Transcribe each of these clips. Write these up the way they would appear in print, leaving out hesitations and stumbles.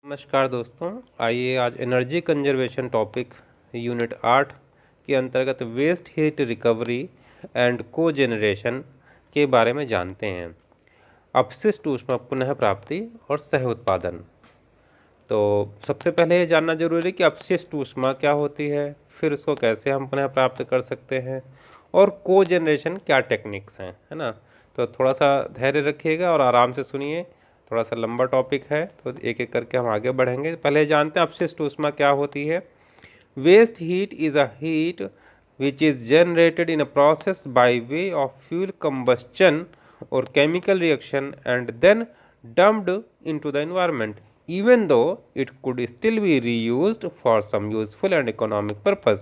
नमस्कार दोस्तों, आइए आज एनर्जी कंजर्वेशन टॉपिक यूनिट 8 के अंतर्गत waste heat recovery and cogeneration के बारे में जानते हैं। अपशिष्ट ऊष्मा पुनः प्राप्ति और सह उत्पादन। तो सबसे पहले ये जानना जरूरी है कि अपशिष्ट ऊष्मा क्या होती है, फिर उसको कैसे हम पुनः प्राप्त कर सकते हैं और कोजेनरेशन क्या टेक्निक्स हैं, है ना। तो थोड़ा सा धैर्य रखिएगा और आराम से सुनिए। थोड़ा सा लंबा टॉपिक है तो एक एक करके हम आगे बढ़ेंगे। पहले जानते हैं अपशिष्ट ऊष्मा क्या होती है। Waste heat is a heat which is generated in a process by way of fuel combustion or chemical reaction and then dumped into the environment, even though it could still be reused for some useful and economic purpose।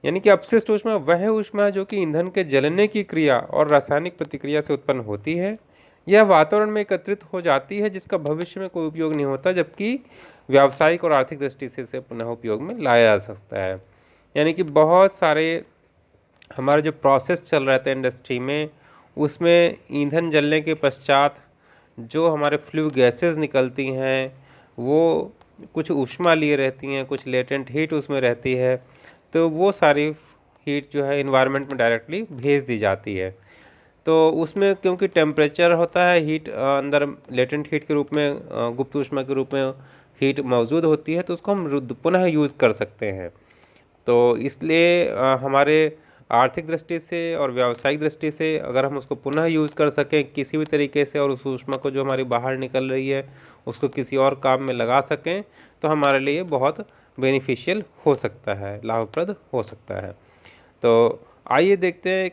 यानी कि अपशिष्ट ऊष्मा वह ऊष्मा जो कि ईंधन के जलने की क्रिया और रासायनिक प्रतिक्रिया से उत्पन्न होती है। यह वातावरण में एकत्रित हो जाती है जिसका भविष्य में कोई उपयोग नहीं होता, जबकि व्यावसायिक और आर्थिक दृष्टि से इसे पुनः उपयोग में लाया जा सकता है। यानी कि बहुत सारे हमारे जो प्रोसेस चल रहे थे इंडस्ट्री में, उसमें ईंधन जलने के पश्चात जो हमारे फ्लू गैसेस निकलती हैं वो कुछ ऊष्मा लिए रहती हैं, कुछ लेटेंट हीट उसमें रहती है। तो वो सारी हीट जो है इन्वायरमेंट में डायरेक्टली भेज दी जाती है। तो उसमें क्योंकि टेम्परेचर होता है, हीट अंदर लेटेंट हीट के रूप में, गुप्त ऊष्मा के रूप में हीट मौजूद होती है, तो उसको हम पुनः यूज़ कर सकते हैं। तो इसलिए हमारे आर्थिक दृष्टि से और व्यावसायिक दृष्टि से अगर हम उसको पुनः यूज़ कर सकें किसी भी तरीके से और उस ऊष्मा को जो हमारी बाहर निकल रही है उसको किसी और काम में लगा सकें, तो हमारे लिए बहुत बेनिफिशियल हो सकता है, लाभप्रद हो सकता है। तो आइए देखते हैं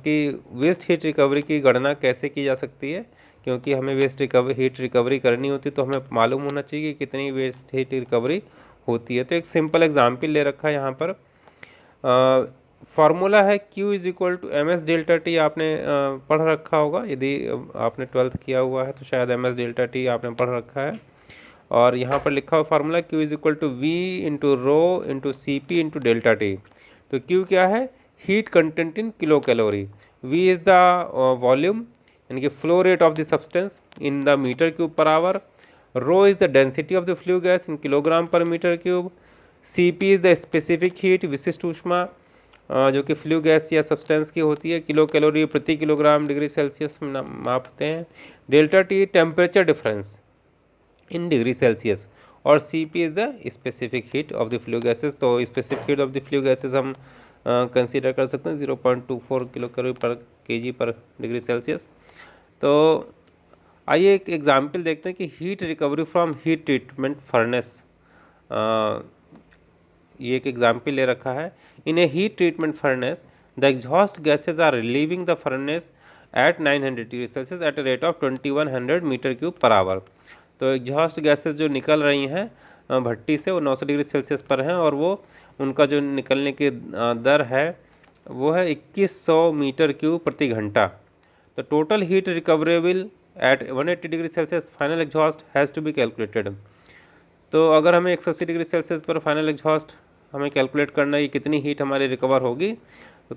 कि वेस्ट हीट रिकवरी की गणना कैसे की जा सकती है। क्योंकि हमें हीट रिकवरी करनी होती है तो हमें मालूम होना चाहिए कि कितनी वेस्ट हीट रिकवरी होती है। तो एक सिंपल एग्जाम्पल ले रखा है यहाँ पर। फार्मूला है Q is equal to M S delta T. आपने पढ़ रखा होगा, यदि आपने 12th किया हुआ है तो शायद एम एस डेल्टा टी आपने पढ़ रखा है। और यहाँ पर लिखा हुआ formula Q is equal to V into rho into C P into delta T. तो Q क्या है? Heat content in kilo calorie. V is the volume यानी कि flow rate of the substance in the metre cube per hour. Rho is the density of the flue gas in kilogram per metre cube. Cp is the specific heat, विशिष्ट ऊष्मा जो कि flue gas या substance की होती है, kilo calorie प्रति kilogram degree Celsius में मापते हैं। Delta T temperature difference in degree Celsius और Cp is the specific heat of the flue gases. तो specific heat of the flue gases हम कंसीडर कर सकते हैं 0.24 kilo calorie per KG per degree Celsius. तो आइए एक एग्जाम्पल देखते हैं कि heat recovery from heat treatment furnace. ये एक एग्जाम्पल ले रखा है। इन ए heat treatment furnace the exhaust gases are leaving the furnace at 900 degree Celsius at a rate of 2100 metre cube per hour. तो एग्जॉस्ट गैसेज जो निकल रही हैं भट्टी से, वो 900 डिग्री सेल्सियस पर हैं और वो उनका जो निकलने की दर है वो है 2100 मीटर क्यूब प्रति घंटा। तो total heat recoverable at 180 degree Celsius final exhaust has to be calculated. तो अगर हमें 180 डिग्री सेल्सियस पर फाइनल एग्जॉस्ट हमें कैलकुलेट करना है कि कितनी हीट हमारी रिकवर होगी,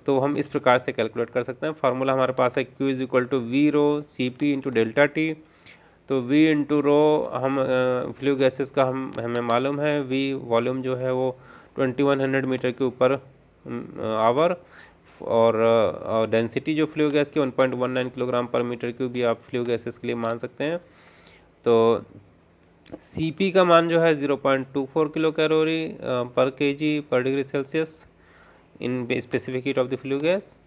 तो हम इस प्रकार से कैलकुलेट कर सकते हैं। फार्मूला हमारे पास है Q is equal to V rho C P into delta T. तो V इंटू रो हम फ्लू गैसेस का हमें मालूम है। V वॉल्यूम जो है वो 2100 मीटर के ऊपर आवर और डेंसिटी जो फ्लू गैस की 1.19 किलोग्राम पर मीटर क्यूब भी आप फ्लू गैसेस के लिए मान सकते हैं। तो Cp का मान जो है 0.24 kilo calorie per KG per degree Celsius in specific heat of the flue gas.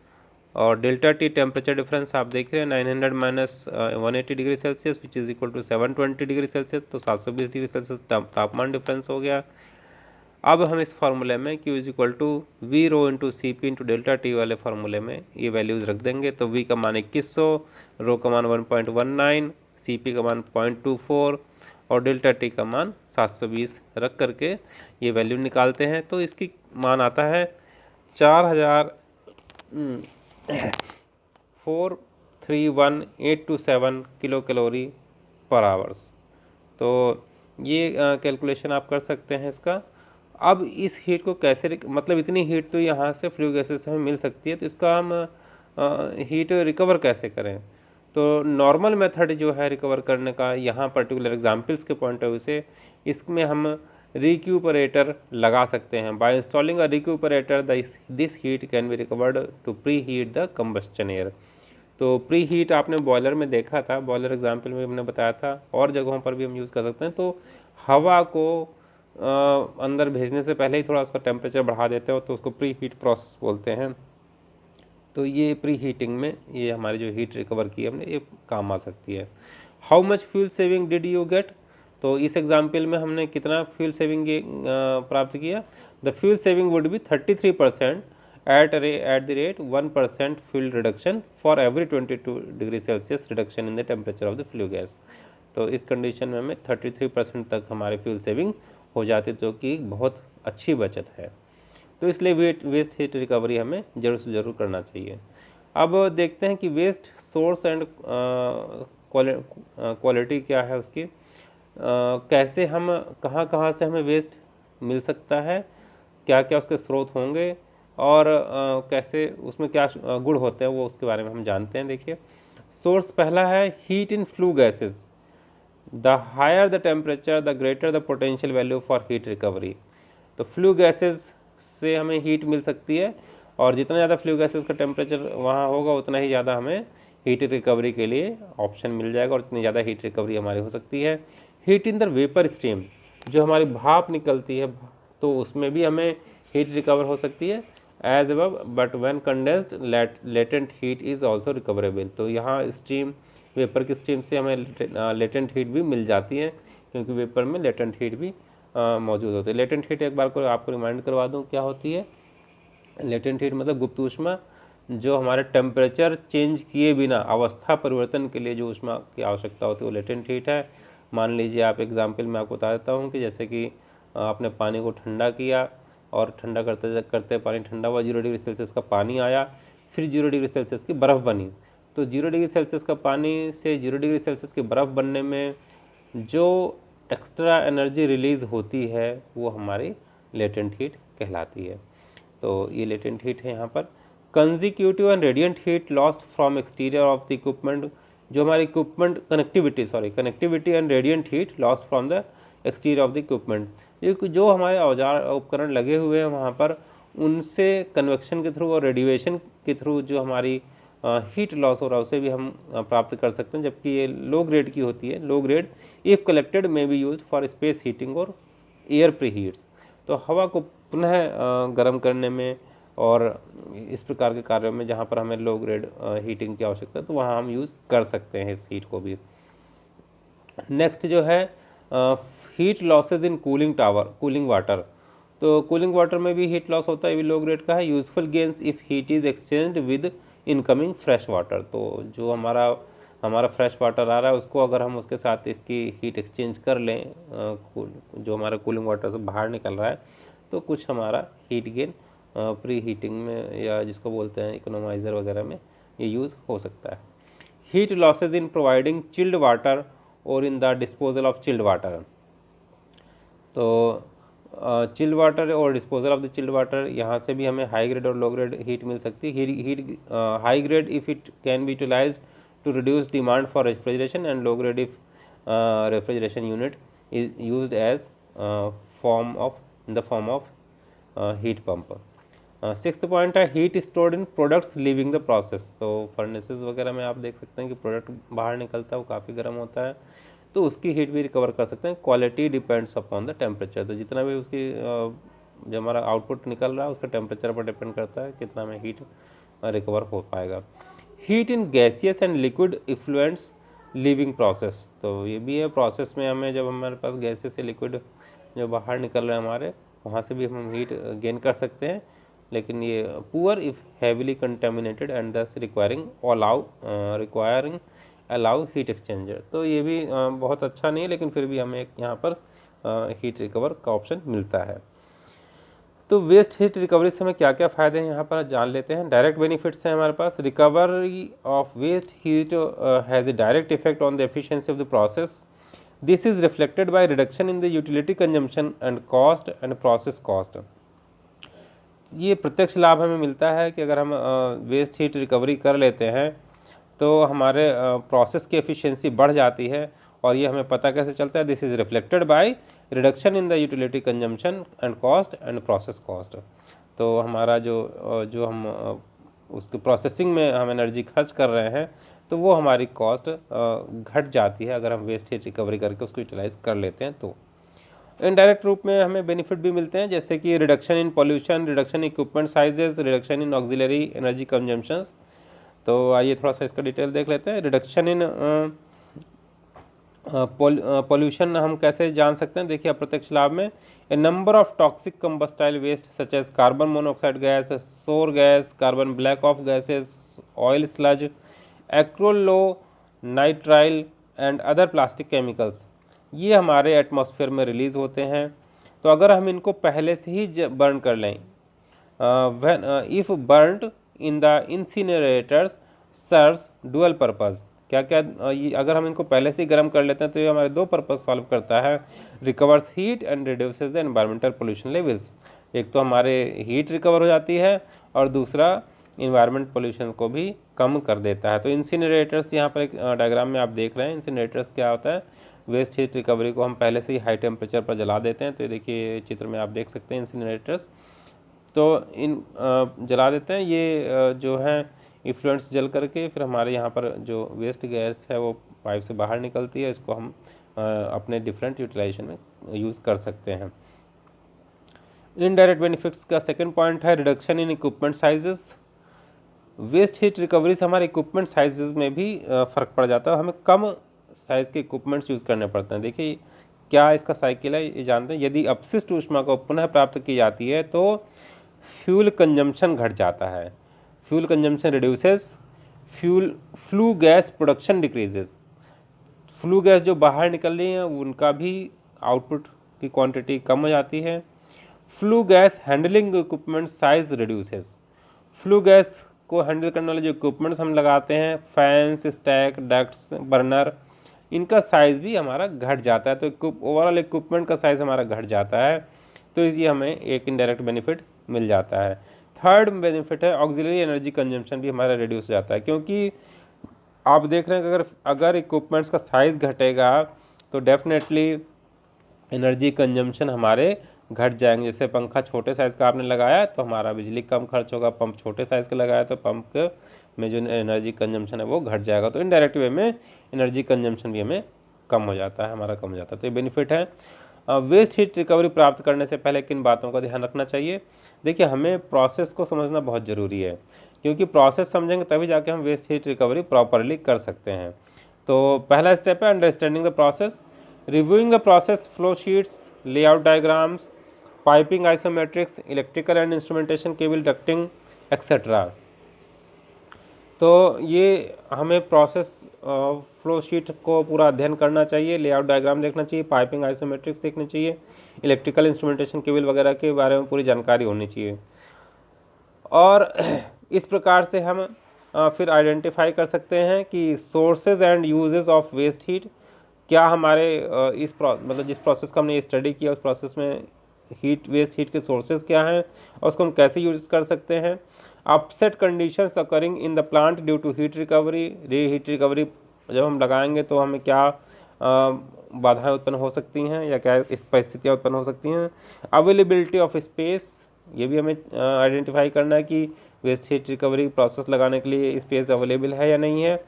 और डेल्टा टी टेम्परेचर डिफरेंस आप देख रहे हैं 900 minus 180 degree Celsius which is equal to 720 degree Celsius. तो 720 डिग्री सेल्सियस तापमान डिफरेंस हो गया। अब हम इस फार्मूले में Q is equal to V rho into C P into delta T वाले फार्मूले में ये वैल्यूज़ रख देंगे। तो V का मान 2100, रो का मान 1.19, सी पी का मान 0.24 और डेल्टा टी का मान 720 रख करके ये वैल्यू निकालते हैं। तो इसकी मान आता है 4,431,827 किलो कैलोरी पर आवर्स। तो ये कैलकुलेशन आप कर सकते हैं इसका। अब इस हीट को कैसे मतलब इतनी हीट तो यहाँ से फ्लू गैसेस से हमें मिल सकती है, तो इसका हम हीट रिकवर कैसे करें। तो नॉर्मल मेथड जो है रिकवर करने का, यहाँ पर्टिकुलर एग्जाम्पल्स के पॉइंट ऑफ व्यू से इसमें हम रिक्यूपरेटर लगा सकते हैं। By installing a recuperator this heat can be recovered to preheat the combustion air. तो प्री हीट आपने बॉयलर में देखा था, बॉयलर एग्जाम्पल में हमने बताया था, और जगहों पर भी हम यूज़ कर सकते हैं। तो हवा को अंदर भेजने से पहले ही थोड़ा उसका टेम्परेचर बढ़ा देते हो तो उसको प्री हीट प्रोसेस बोलते हैं। तो ये प्री हीटिंग में ये हमारी जो हीट रिकवर की हमने, ये काम आ सकती है। How much fuel saving did you get? तो इस एग्जाम्पल में हमने कितना फ्यूल सेविंग प्राप्त किया? The fuel saving would be 33% at the rate 1% fuel reduction for every 22 degree Celsius reduction in the temperature of the flue gas. तो इस condition में हमें 33% तक हमारे फ्यूल सेविंग हो जाती है, जो कि बहुत अच्छी बचत है। तो इसलिए वेस्ट हीट रिकवरी हमें ज़रूर से ज़रूर करना चाहिए। अब देखते हैं कि वेस्ट सोर्स एंड क्वालिटी क्या है उसकी, कैसे हम कहाँ कहाँ से हमें वेस्ट मिल सकता है, क्या क्या उसके स्रोत होंगे, और कैसे उसमें क्या गुण होते हैं, वो उसके बारे में हम जानते हैं। देखिए, सोर्स पहला है heat in flue gases. The higher the temperature the greater the potential value for heat recovery. तो फ्लू गैसेस से हमें हीट मिल सकती है, और जितना ज़्यादा फ्लू गैसेस का टेम्परेचर वहाँ होगा उतना ही ज़्यादा हमें हीट रिकवरी के लिए ऑप्शन मिल जाएगा, और उतनी ज़्यादा हीट रिकवरी हमारी हो सकती है। Heat in the vapour stream, जो हमारी भाप निकलती है, तो उसमें भी हमें हीट रिकवर हो सकती है as above, but when condensed latent heat is also recoverable. तो यहाँ स्ट्रीम, वेपर की स्ट्रीम से हमें लेटेंट हीट भी मिल जाती है, क्योंकि वेपर में लेटेंट हीट भी मौजूद होती है। लेटेंट हीट एक बार को आपको रिमाइंड करवा दूँ क्या होती है। लेटेंट हीट मतलब गुप्त ऊष्मा, जो हमारे टेम्परेचर चेंज किए बिना अवस्था परिवर्तन के लिए जो ऊष्मा की आवश्यकता होती है वो लेटेंट हीट है। मान लीजिए, आप एग्जाम्पल में आपको बता देता हूँ कि जैसे कि आपने पानी को ठंडा किया, और ठंडा करते करते पानी ठंडा हुआ, 0 डिग्री सेल्सियस का पानी आया, फिर 0 डिग्री सेल्सियस की बर्फ़ बनी। तो 0 डिग्री सेल्सियस का पानी से 0 डिग्री सेल्सियस की बर्फ़ बनने में जो एक्स्ट्रा एनर्जी रिलीज़ होती है वो हमारी लेटेंट हीट कहलाती है। तो ये लेटेंट हीट है यहाँ पर। Consecutive and radiant heat lost from exterior of the equipment, जो हमारी equipment connectivity and radiant heat lost from the exterior of the equipment, ये जो हमारे औजार उपकरण लगे हुए हैं वहाँ पर, उनसे कन्वेक्शन के थ्रू और रेडिएशन के थ्रू जो हमारी हीट लॉस हो रहा है उसे भी हम प्राप्त कर सकते हैं, जबकि ये लो ग्रेड की होती है। लो grade if collected may be used for space heating और एयर प्री हीट्स। तो हवा को पुनः गर्म करने में और इस प्रकार के कार्यों में जहाँ पर हमें लो ग्रेड हीटिंग की आवश्यकता है, तो वहाँ हम यूज़ कर सकते हैं इस हीट को भी। नेक्स्ट जो है heat losses in cooling water. तो कूलिंग वाटर में भी हीट लॉस होता है, ये भी लो ग्रेड का है। Useful gains if heat is exchanged with incoming fresh water. तो जो हमारा फ्रेश वाटर आ रहा है उसको अगर हम उसके साथ इसकी हीट एक्सचेंज कर लें, जो हमारा कूलिंग वाटर से बाहर निकल रहा है, तो कुछ हमारा हीट गेन प्री हीटिंग में, या जिसको बोलते हैं इकोनोमाइज़र वगैरह में, ये यूज़ हो सकता है। Heat losses in providing chilled water और in the disposal of chilled water. तो चिल्ड वाटर और disposal of the chilled water, यहाँ से भी हमें हाई ग्रेड और लो ग्रेड हीट मिल सकती है। Heat high grade if it can be utilised to reduce demand for refrigeration, and low grade if refrigeration unit is used as in the form of heat pump. Sixth point है heat stored in products leaving the process. तो furnaces वगैरह में आप देख सकते हैं कि product बाहर निकलता है, वो काफ़ी गर्म होता है, तो उसकी हीट भी रिकवर कर सकते हैं। Quality depends upon the temperature. तो जितना भी उसकी जो हमारा आउटपुट निकल रहा है उसका टेम्परेचर पर डिपेंड करता है कितना में हीट रिकवर हो पाएगा। Heat in gaseous and liquid effluents leaving process. तो ये भी है, प्रोसेस में हमें जब हमारे पास गैसेस से लिक्विड जो बाहर निकल रहे हैं हमारे, वहाँ से भी हम हीट गेन कर सकते हैं, लेकिन ये poor if heavily contaminated and दस रिक्वायरिंग अलाउ हीट एक्सचेंजर। तो ये भी बहुत अच्छा नहीं है, लेकिन फिर भी हमें यहाँ पर हीट रिकवर का ऑप्शन मिलता है। तो वेस्ट हीट रिकवरी से हमें क्या क्या फ़ायदे हैं यहाँ पर जान लेते हैं। डायरेक्ट बेनिफिट्स हैं हमारे पास। Recovery of waste heat has a direct effect on the efficiency of the process. This is reflected by reduction in the utility consumption and cost and process cost. ये प्रत्यक्ष लाभ हमें मिलता है कि अगर हम वेस्ट हीट रिकवरी कर लेते हैं तो हमारे प्रोसेस की एफिशिएंसी बढ़ जाती है। और ये हमें पता कैसे चलता है? This is reflected by reduction in the utility consumption and cost and process cost. तो हमारा जो हम उसके प्रोसेसिंग में हम एनर्जी खर्च कर रहे हैं तो वो हमारी कॉस्ट घट जाती है अगर हम वेस्ट हीट रिकवरी करके उसको यूटिलाइज कर लेते हैं। तो इनडायरेक्ट रूप में हमें बेनिफिट भी मिलते हैं, जैसे कि reduction in pollution, reduction in equipment sizes, reduction in auxiliary energy consumptions. तो आइए थोड़ा सा इसका डिटेल देख लेते हैं। रिडक्शन इन पॉल्यूशन हम कैसे जान सकते हैं? देखिए अप्रत्यक्ष लाभ में a number of toxic combustible waste such as carbon monoxide gas, sour gas, carbon black off gases, oil sludge, acrylonitrile and other plastic chemicals, ये हमारे एटमॉस्फेयर में रिलीज होते हैं। तो अगर हम इनको पहले से ही बर्न कर लें, when if burnt in the incinerators serves dual purpose। क्या क्या अगर हम इनको पहले से ही गर्म कर लेते हैं तो ये हमारे दो पर्पज सॉल्व करता है। Recovers heat and reduces the environmental pollution levels. एक तो हमारे हीट रिकवर हो जाती है और दूसरा इन्वायरमेंट पोल्यूशन को भी कम कर देता है। तो इंसिनरेटर्स यहाँ पर एक डायग्राम में आप देख रहे हैं। इंसिनरेटर्स क्या होता है? वेस्ट हीट रिकवरी को हम पहले से ही हाई टेम्परेचर पर जला देते हैं। तो ये देखिए चित्र में आप देख सकते हैं इंसिनरेटर्स। तो इन जला देते हैं, ये जो है इफ्लुएंट्स जल करके फिर हमारे यहाँ पर जो वेस्ट गैस है वो पाइप से बाहर निकलती है। इसको हम अपने डिफरेंट यूटिलाइजेशन में यूज़ कर सकते हैं। इनडायरेक्ट बेनिफिट्स का सेकंड पॉइंट है reduction in equipment sizes. Waste heat recovery से हमारे इक्विपमेंट साइजेस में भी फ़र्क पड़ जाता है, हमें कम साइज़ के इक्विपमेंट्स यूज़ करने पड़ते हैं। देखिए क्या इसका साइकिल है ये जानते हैं। यदि अपशिष्ट ऊष्मा को पुनः प्राप्त की जाती है तो फ्यूल कंजम्पशन घट जाता है, fuel consumption reduces, flue gas production decreases. Flue gas जो बाहर निकल रही हैं उनका भी आउटपुट की क्वांटिटी कम हो जाती है। Flue gas handling equipment size reduces. Flue gas को हैंडल करने वाले जो इक्विपमेंट्स हम लगाते हैं, फैंस, स्टैक, डक्ट्स, बर्नर, इनका साइज़ भी हमारा घट जाता है। तो ओवरऑल इक्विपमेंट का साइज़ हमारा घट जाता है। तो इसलिए हमें एक इनडायरेक्ट बेनिफिट मिल जाता है। थर्ड बेनिफिट है ऑक्सिलरी एनर्जी कंजम्पशन भी हमारा रिड्यूस हो जाता है, क्योंकि आप देख रहे हैं कि अगर इक्विपमेंट्स का साइज़ घटेगा तो डेफिनेटली एनर्जी कंजम्पशन हमारे घट जाएंगे। जैसे पंखा छोटे साइज़ का आपने लगाया तो हमारा बिजली कम खर्च होगा, पंप छोटे साइज़ का लगाया तो पंप में जो एनर्जी कंजम्पशन है वो घट जाएगा। तो इनडायरेक्ट वे में एनर्जी कंजम्पशन भी हमें कम हो जाता है, हमारा कम हो जाता है। तो ये बेनिफिट है। वेस्ट हीट रिकवरी प्राप्त करने से पहले किन बातों का ध्यान रखना चाहिए? देखिए हमें प्रोसेस को समझना बहुत ज़रूरी है, क्योंकि प्रोसेस समझेंगे तभी जाके हम वेस्ट हीट रिकवरी प्रॉपरली कर सकते हैं। तो पहला स्टेप है understanding the process, reviewing the process flow sheets, layout diagrams, piping isometrics, electrical and instrumentation, cable ducting etcetera. तो ये हमें प्रोसेस फ्लो शीट को पूरा अध्ययन करना चाहिए, लेआउट डायग्राम देखना चाहिए, पाइपिंग आइसोमेट्रिक्स देखनी चाहिए, इलेक्ट्रिकल इंस्ट्रूमेंटेशन केबल वगैरह के बारे में पूरी जानकारी होनी चाहिए। और इस प्रकार से हम फिर आइडेंटिफाई कर सकते हैं कि sources and uses of waste heat, क्या हमारे मतलब जिस प्रोसेस का हमने ये स्टडी किया उस प्रोसेस में वेस्ट हीट के सोर्सेज क्या हैं और उसको हम कैसे यूज कर सकते हैं। Upset conditions occurring in the plant due to heat recovery, heat recovery जब हम लगाएंगे तो हमें क्या बाधाएं उत्पन्न हो सकती हैं या क्या इस परिस्थितियाँ उत्पन्न हो सकती हैं। अवेलेबिलिटी ऑफ स्पेस, ये भी हमें आइडेंटिफाई करना है कि वेस्ट हीट रिकवरी प्रोसेस लगाने के लिए स्पेस अवेलेबल है या नहीं है।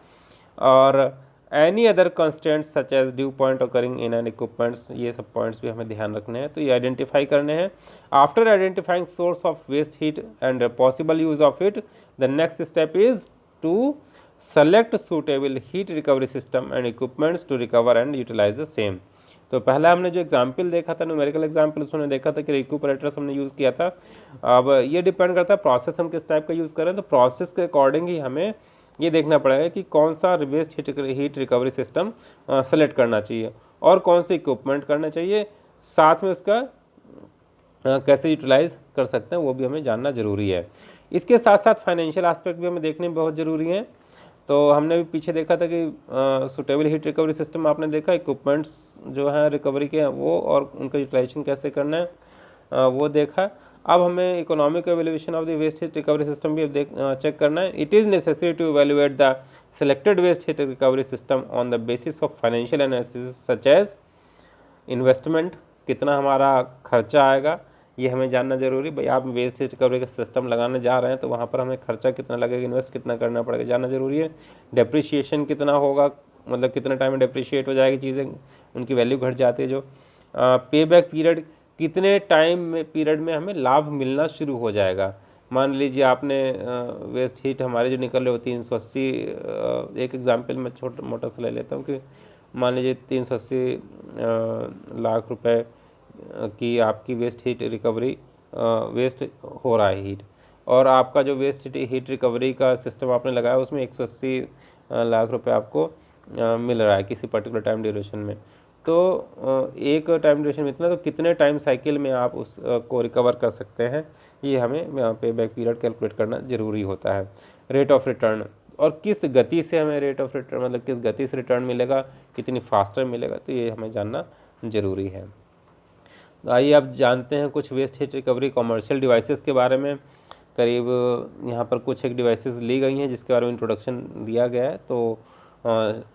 और any other constants such as dew point occurring in an equipments, ये सब पॉइंट्स भी हमें ध्यान रखने हैं। तो ये आइडेंटिफाई करने हैं। After identifying source of waste heat and possible use of it, the next step is to select suitable heat recovery system and equipments to recover and utilise the same. तो पहला हमने जो एग्जाम्पल देखा था, numerical example, उसमें देखा था कि रिक्यूपरेटर्स हमने यूज़ किया था। अब ये डिपेंड करता है प्रोसेस हम किस टाइप का यूज़ करें। तो प्रोसेस के अकॉर्डिंग ही हमें ये देखना पड़ेगा कि कौन सा waste heat recovery system select करना चाहिए और कौन से इक्विपमेंट करना चाहिए, साथ में उसका कैसे यूटिलाइज कर सकते हैं वो भी हमें जानना ज़रूरी है। इसके साथ साथ फाइनेंशियल एस्पेक्ट भी हमें देखने बहुत ज़रूरी हैं। तो हमने भी पीछे देखा था कि सुटेबल हीट रिकवरी सिस्टम आपने देखा, इक्विपमेंट्स जो हैं रिकवरी के वो और उनका यूटिलाइजेशन कैसे करना है वो देखा। अब हमें economic evaluation of the waste heat recovery system भी अब चेक करना है। It is necessary to evaluate the selected waste heat recovery system on the basis of financial analysis such as investment, कितना हमारा खर्चा आएगा ये हमें जानना जरूरी। भाई आप वेस्ट हीट रिकवरी का सिस्टम लगाने जा रहे हैं तो वहाँ पर हमें खर्चा कितना लगेगा, इन्वेस्ट कितना करना पड़ेगा, जानना जरूरी है। डेप्रिशिएशन कितना होगा, मतलब कितने टाइम में डेप्रिशिएट हो जाएगी चीज़ें, उनकी वैल्यू घट जाती है जो। पे बैक पीरियड, कितने टाइम में पीरियड में हमें लाभ मिलना शुरू हो जाएगा। मान लीजिए आपने वेस्ट हीट हमारे जो निकल रहे हो 380, एक एग्जांपल मैं छोटा मोटा सा ले लेता हूँ कि मान लीजिए 380 लाख रुपए की आपकी वेस्ट हीट रिकवरी वेस्ट हो रहा है हीट, और आपका जो वेस्ट हीट रिकवरी का सिस्टम आपने लगाया उसमें 180 लाख रुपए आपको मिल रहा है किसी पर्टिकुलर टाइम ड्यूरेशन में। तो एक टाइम ड्यूरेशन में इतना, तो कितने टाइम साइकिल में आप उस को रिकवर कर सकते हैं, ये हमें पे बैक पीरियड कैलकुलेट करना ज़रूरी होता है। रेट ऑफ रिटर्न, और किस गति से हमें रेट ऑफ रिटर्न, मतलब किस गति से रिटर्न मिलेगा, कितनी फास्टर मिलेगा, तो ये हमें जानना ज़रूरी है। आइए अब जानते हैं कुछ waste heat recovery commercial devices के बारे में। करीब यहाँ पर कुछ एक डिवाइसेस ली गई हैं जिसके बारे में इंट्रोडक्शन दिया गया है, तो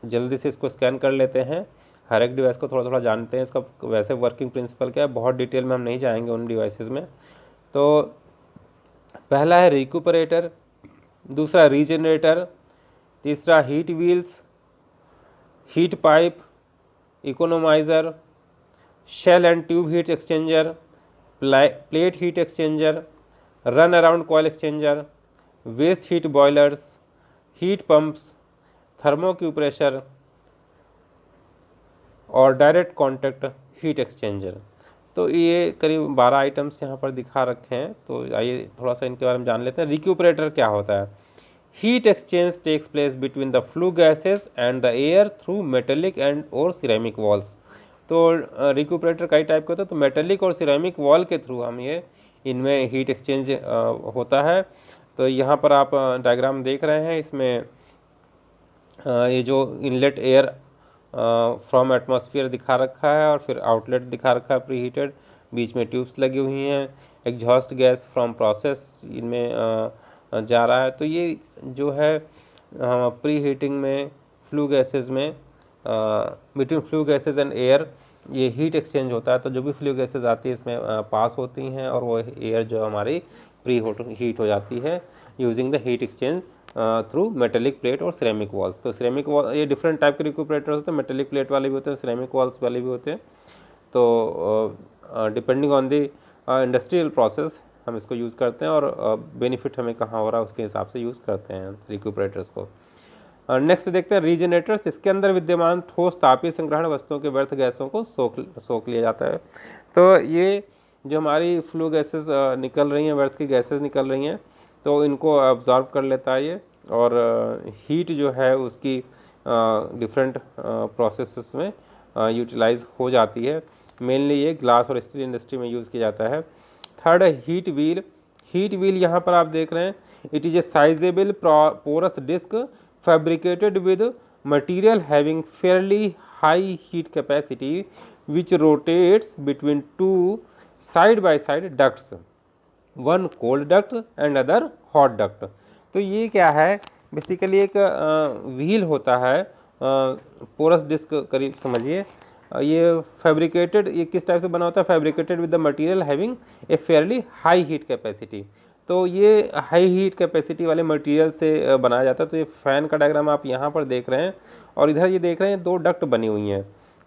जल्दी से इसको स्कैन कर लेते हैं। हर एक डिवाइस को थोड़ा थोड़ा जानते हैं, इसका वैसे वर्किंग प्रिंसिपल क्या है, बहुत डिटेल में हम नहीं जाएंगे उन डिवाइसेस में। तो पहला है रिक्यूपरेटर, दूसरा रीजनरेटर, तीसरा heat wheels, heat pipe, economiser, shell and tube heat exchanger, plate heat exchanger, run around coil exchanger, waste heat boilers, heat pumps, thermocompressor और डायरेक्ट कॉन्टैक्ट हीट एक्सचेंजर। तो ये करीब 12 आइटम्स यहाँ पर दिखा रखे हैं, तो आइए थोड़ा सा इनके बारे में जान लेते हैं। रिक्यूपरेटर क्या होता है? Heat exchange takes place between the flue gases and the air through metallic and or ceramic walls. तो रिक्यूपरेटर कई टाइप के होते हैं, तो मेटेलिक और सिरेमिक वॉल के थ्रू हम ये इनमें हीट एक्सचेंज होता है। तो यहाँ पर आप डायग्राम देख रहे हैं, इसमें ये जो इनलेट एयर फ्रॉम एटमॉस्फेयर दिखा रखा है और फिर आउटलेट दिखा रखा है प्री हीटेड, बीच में ट्यूब्स लगी हुई हैं, एग्जॉस्ट गैस फ्रॉम प्रोसेस इनमें जा रहा है। तो ये जो है प्री हीटिंग में फ्लू गैसेस में between flu gases and air ये हीट एक्सचेंज होता है। तो जो भी फ्लू गैसेस आती है इसमें पास होती हैं और वो एयर जो हमारी प्री हीट हो जाती है using the heat exchange through metallic plate और सिरेमिक वॉल्स। तो सिरेमिक वॉल, ये डिफरेंट टाइप के रिक्यूपरेटर्स होते हैं, मेटेलिक प्लेट वाले भी होते हैं, सिरेमिक वॉल्स वाले भी होते हैं। तो depending on the industrial process हम इसको यूज़ करते हैं और बेनिफिट हमें कहाँ हो रहा है उसके हिसाब से यूज़ करते हैं रिक्यूपरेटर्स को। नेक्स्ट देखते हैं रीजनरेटर्स। इसके अंदर विद्यमान ठोस तापीय संग्रहण वस्तुओं के व्यर्थ गैसों को सोख लिया जाता है। तो ये जो हमारी फ्लू गैसेस निकल रही हैं, व्यर्थ की गैसेस निकल रही हैं, तो इनको ऑब्जॉर्व कर लेता है ये, और हीट जो है उसकी डिफरेंट प्रोसेसेस में यूटिलाइज हो जाती है। मेनली ये ग्लास और स्टील इंडस्ट्री में यूज़ किया जाता है। थर्ड है हीट व्हील। हीट व्हील यहाँ पर आप देख रहे हैं, it is a sizeable porous disc fabricated with material having fairly high heat capacity which rotates between two side by side ducts, one cold duct and other hot duct। तो ये क्या है, बेसिकली एक व्हील होता है, porous disc करीब समझिए। ये फैब्रिकेटेड, ये किस टाइप से बना होता है? Fabricated with the material having a fairly high heat capacity. तो ये हाई हीट कैपेसिटी वाले मटेरियल से बनाया जाता है। तो ये फैन का डायग्राम आप यहाँ पर देख रहे हैं, और इधर ये देख रहे हैं दो डक्ट बनी हुई हैं,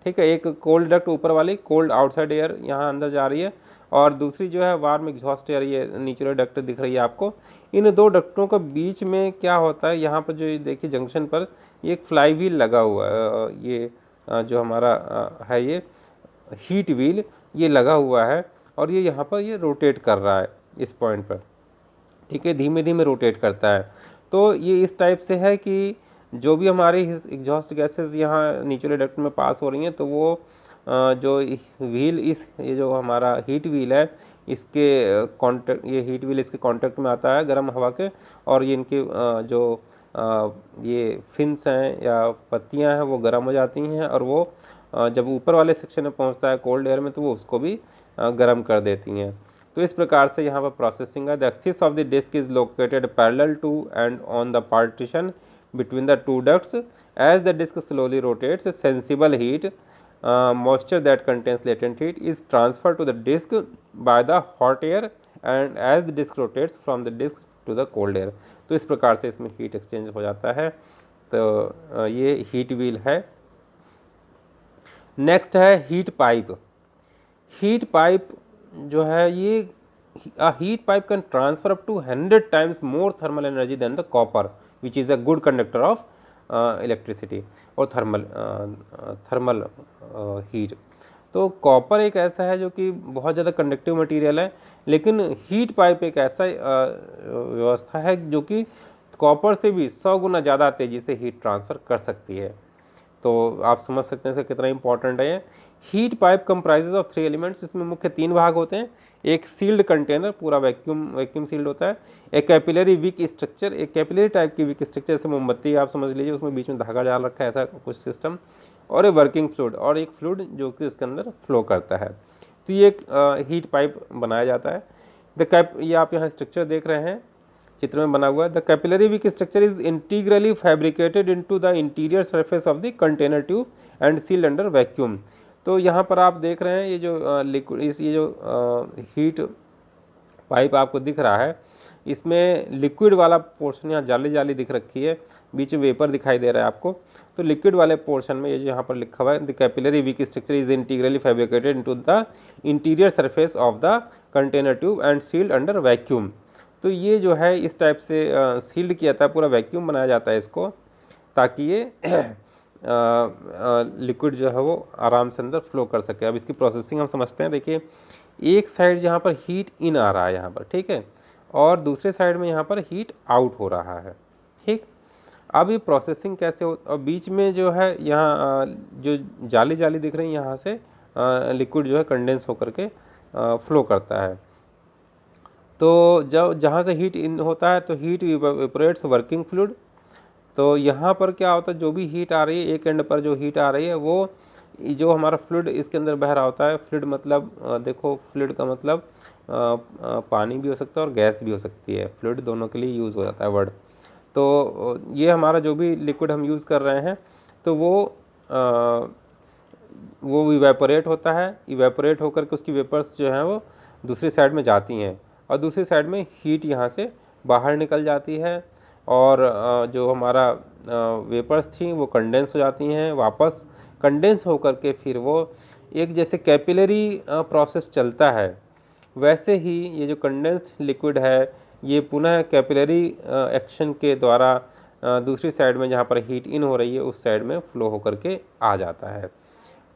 ठीक है। एक कोल्ड डक्ट ऊपर वाली, कोल्ड आउटसाइड एयर यहाँ अंदर जा रही है, और दूसरी जो है वार्म एग्जॉस्ट एयर, ये नीचे डक्ट दिख रही है आपको। इन दो डक्टों के बीच में क्या होता है, यहाँ पर जो देखिए जंक्शन पर ये एक फ्लाई व्हील लगा हुआ है, ये जो हमारा है ये हीट व्हील, ये लगा हुआ है, और ये यहाँ पर ये रोटेट कर रहा है इस पॉइंट पर, ठीक है, धीमे धीमे रोटेट करता है। तो ये इस टाइप से है कि जो भी हमारी एग्जॉस्ट गैसेस यहाँ निचले डक्ट में पास हो रही हैं, तो वो जो व्हील, ये जो हमारा हीट व्हील है, इसके कांटेक्ट, ये हीट व्हील इसके कांटेक्ट में आता है गर्म हवा के, और ये इनके जो ये फिन्स हैं या पत्तियां हैं वो गर्म हो जाती हैं, और वो जब ऊपर वाले सेक्शन में पहुंचता है कोल्ड एयर में, तो वो उसको भी गर्म कर देती हैं। तो इस प्रकार से यहाँ पर प्रोसेसिंग है। The axis of the disc is located parallel to and on the partition between the two ducts. As the disk slowly rotates, sensible heat, moisture that contains latent heat is transferred to the disk by the hot air, and as the disk rotates from the disk to the cold air. तो इस प्रकार से इसमें heat exchange हो जाता है। तो ये हीट व्हील है। नेक्स्ट है हीट पाइप। हीट पाइप जो है ये heat pipe can transfer up to 100 times more thermal energy than the copper which is a good conductor of electricity और थर्मल हीट। तो कॉपर एक ऐसा है जो कि बहुत ज़्यादा कंडक्टिव मटेरियल है, लेकिन हीट पाइप एक ऐसा व्यवस्था है जो कि कॉपर से भी 100 गुना ज़्यादा तेज़ी से हीट ट्रांसफ़र कर सकती है। तो आप समझ सकते हैं इसका कितना इंपॉर्टेंट है ये। Heat pipe comprises of 3 elements. इसमें मुख्य 3 भाग होते हैं। एक सील्ड कंटेनर, पूरा वैक्यूम सील्ड होता है। एक कैपिलरी विक स्ट्रक्चर, एक कैपिलरी टाइप की विक स्ट्रक्चर, जैसे मोमबत्ती आप समझ लीजिए, उसमें बीच में धागा डाल रखा है, ऐसा कुछ सिस्टम। और एक वर्किंग फ्लूइड, और एक फ्लूइड जो कि उसके अंदर फ्लो करता है। तो ये एक हीट पाइप बनाया जाता है। ये आप यहाँ स्ट्रक्चर देख रहे हैं, चित्र में बना हुआ है। The capillary wick structure is integrally fabricated into the interior surface of the container tube and sealed under vacuum. तो यहाँ पर आप देख रहे हैं ये जो लिक्विड, ये जो हीट पाइप आपको दिख रहा है, इसमें लिक्विड वाला पोर्शन यहाँ जाली जाली दिख रखी है, बीच में वेपर दिखाई दे रहा है आपको। तो लिक्विड वाले पोर्शन में ये जो यहाँ पर लिखा हुआ है, the capillary wick structure is integrally fabricated into the interior surface of the container tube and sealed under vacuum. तो ये जो है इस टाइप से सील्ड किया जाता है, पूरा वैक्यूम बनाया जाता है इसको, ताकि ये लिक्विड जो है वो आराम से अंदर फ्लो कर सके। अब इसकी प्रोसेसिंग हम समझते हैं। देखिए, एक साइड यहाँ पर हीट इन आ रहा है यहाँ पर, ठीक है, और दूसरे साइड में यहाँ पर हीट आउट हो रहा है, ठीक। अब ये प्रोसेसिंग कैसे हो, और बीच में जो है यहाँ जो जाली जाली दिख रही है, यहाँ से लिक्विड जो है कंडेंस होकर के फ्लो करता है। तो जब जहाँ से हीट इन होता है तो हीट इवेपोरेट्स वर्किंग फ्लूइड। तो यहाँ पर क्या होता है, जो भी हीट आ रही है, एक एंड पर जो हीट आ रही है, वो जो हमारा फ्लूइड इसके अंदर बह रहा होता है, फ्लूइड मतलब देखो, फ्लूइड का मतलब पानी भी हो सकता है और गैस भी हो सकती है। फ्लूइड दोनों के लिए यूज़ हो जाता है वर्ड। तो ये हमारा जो भी लिक्विड हम यूज़ कर रहे हैं, तो वो इवेपोरेट होता है। इवेपोरेट होकर के उसकी वेपर्स जो हैं वो दूसरी साइड में जाती हैं, और दूसरी साइड में हीट यहाँ से बाहर निकल जाती है, और जो हमारा वेपर्स थी वो कंडेंस हो जाती हैं वापस। कंडेंस होकर के फिर वो एक जैसे कैपिलरी प्रोसेस चलता है, वैसे ही ये जो कंडेंस्ड लिक्विड है, ये पुनः कैपिलरी एक्शन के द्वारा दूसरी साइड में जहाँ पर हीट इन हो रही है, उस साइड में फ्लो होकर के आ जाता है।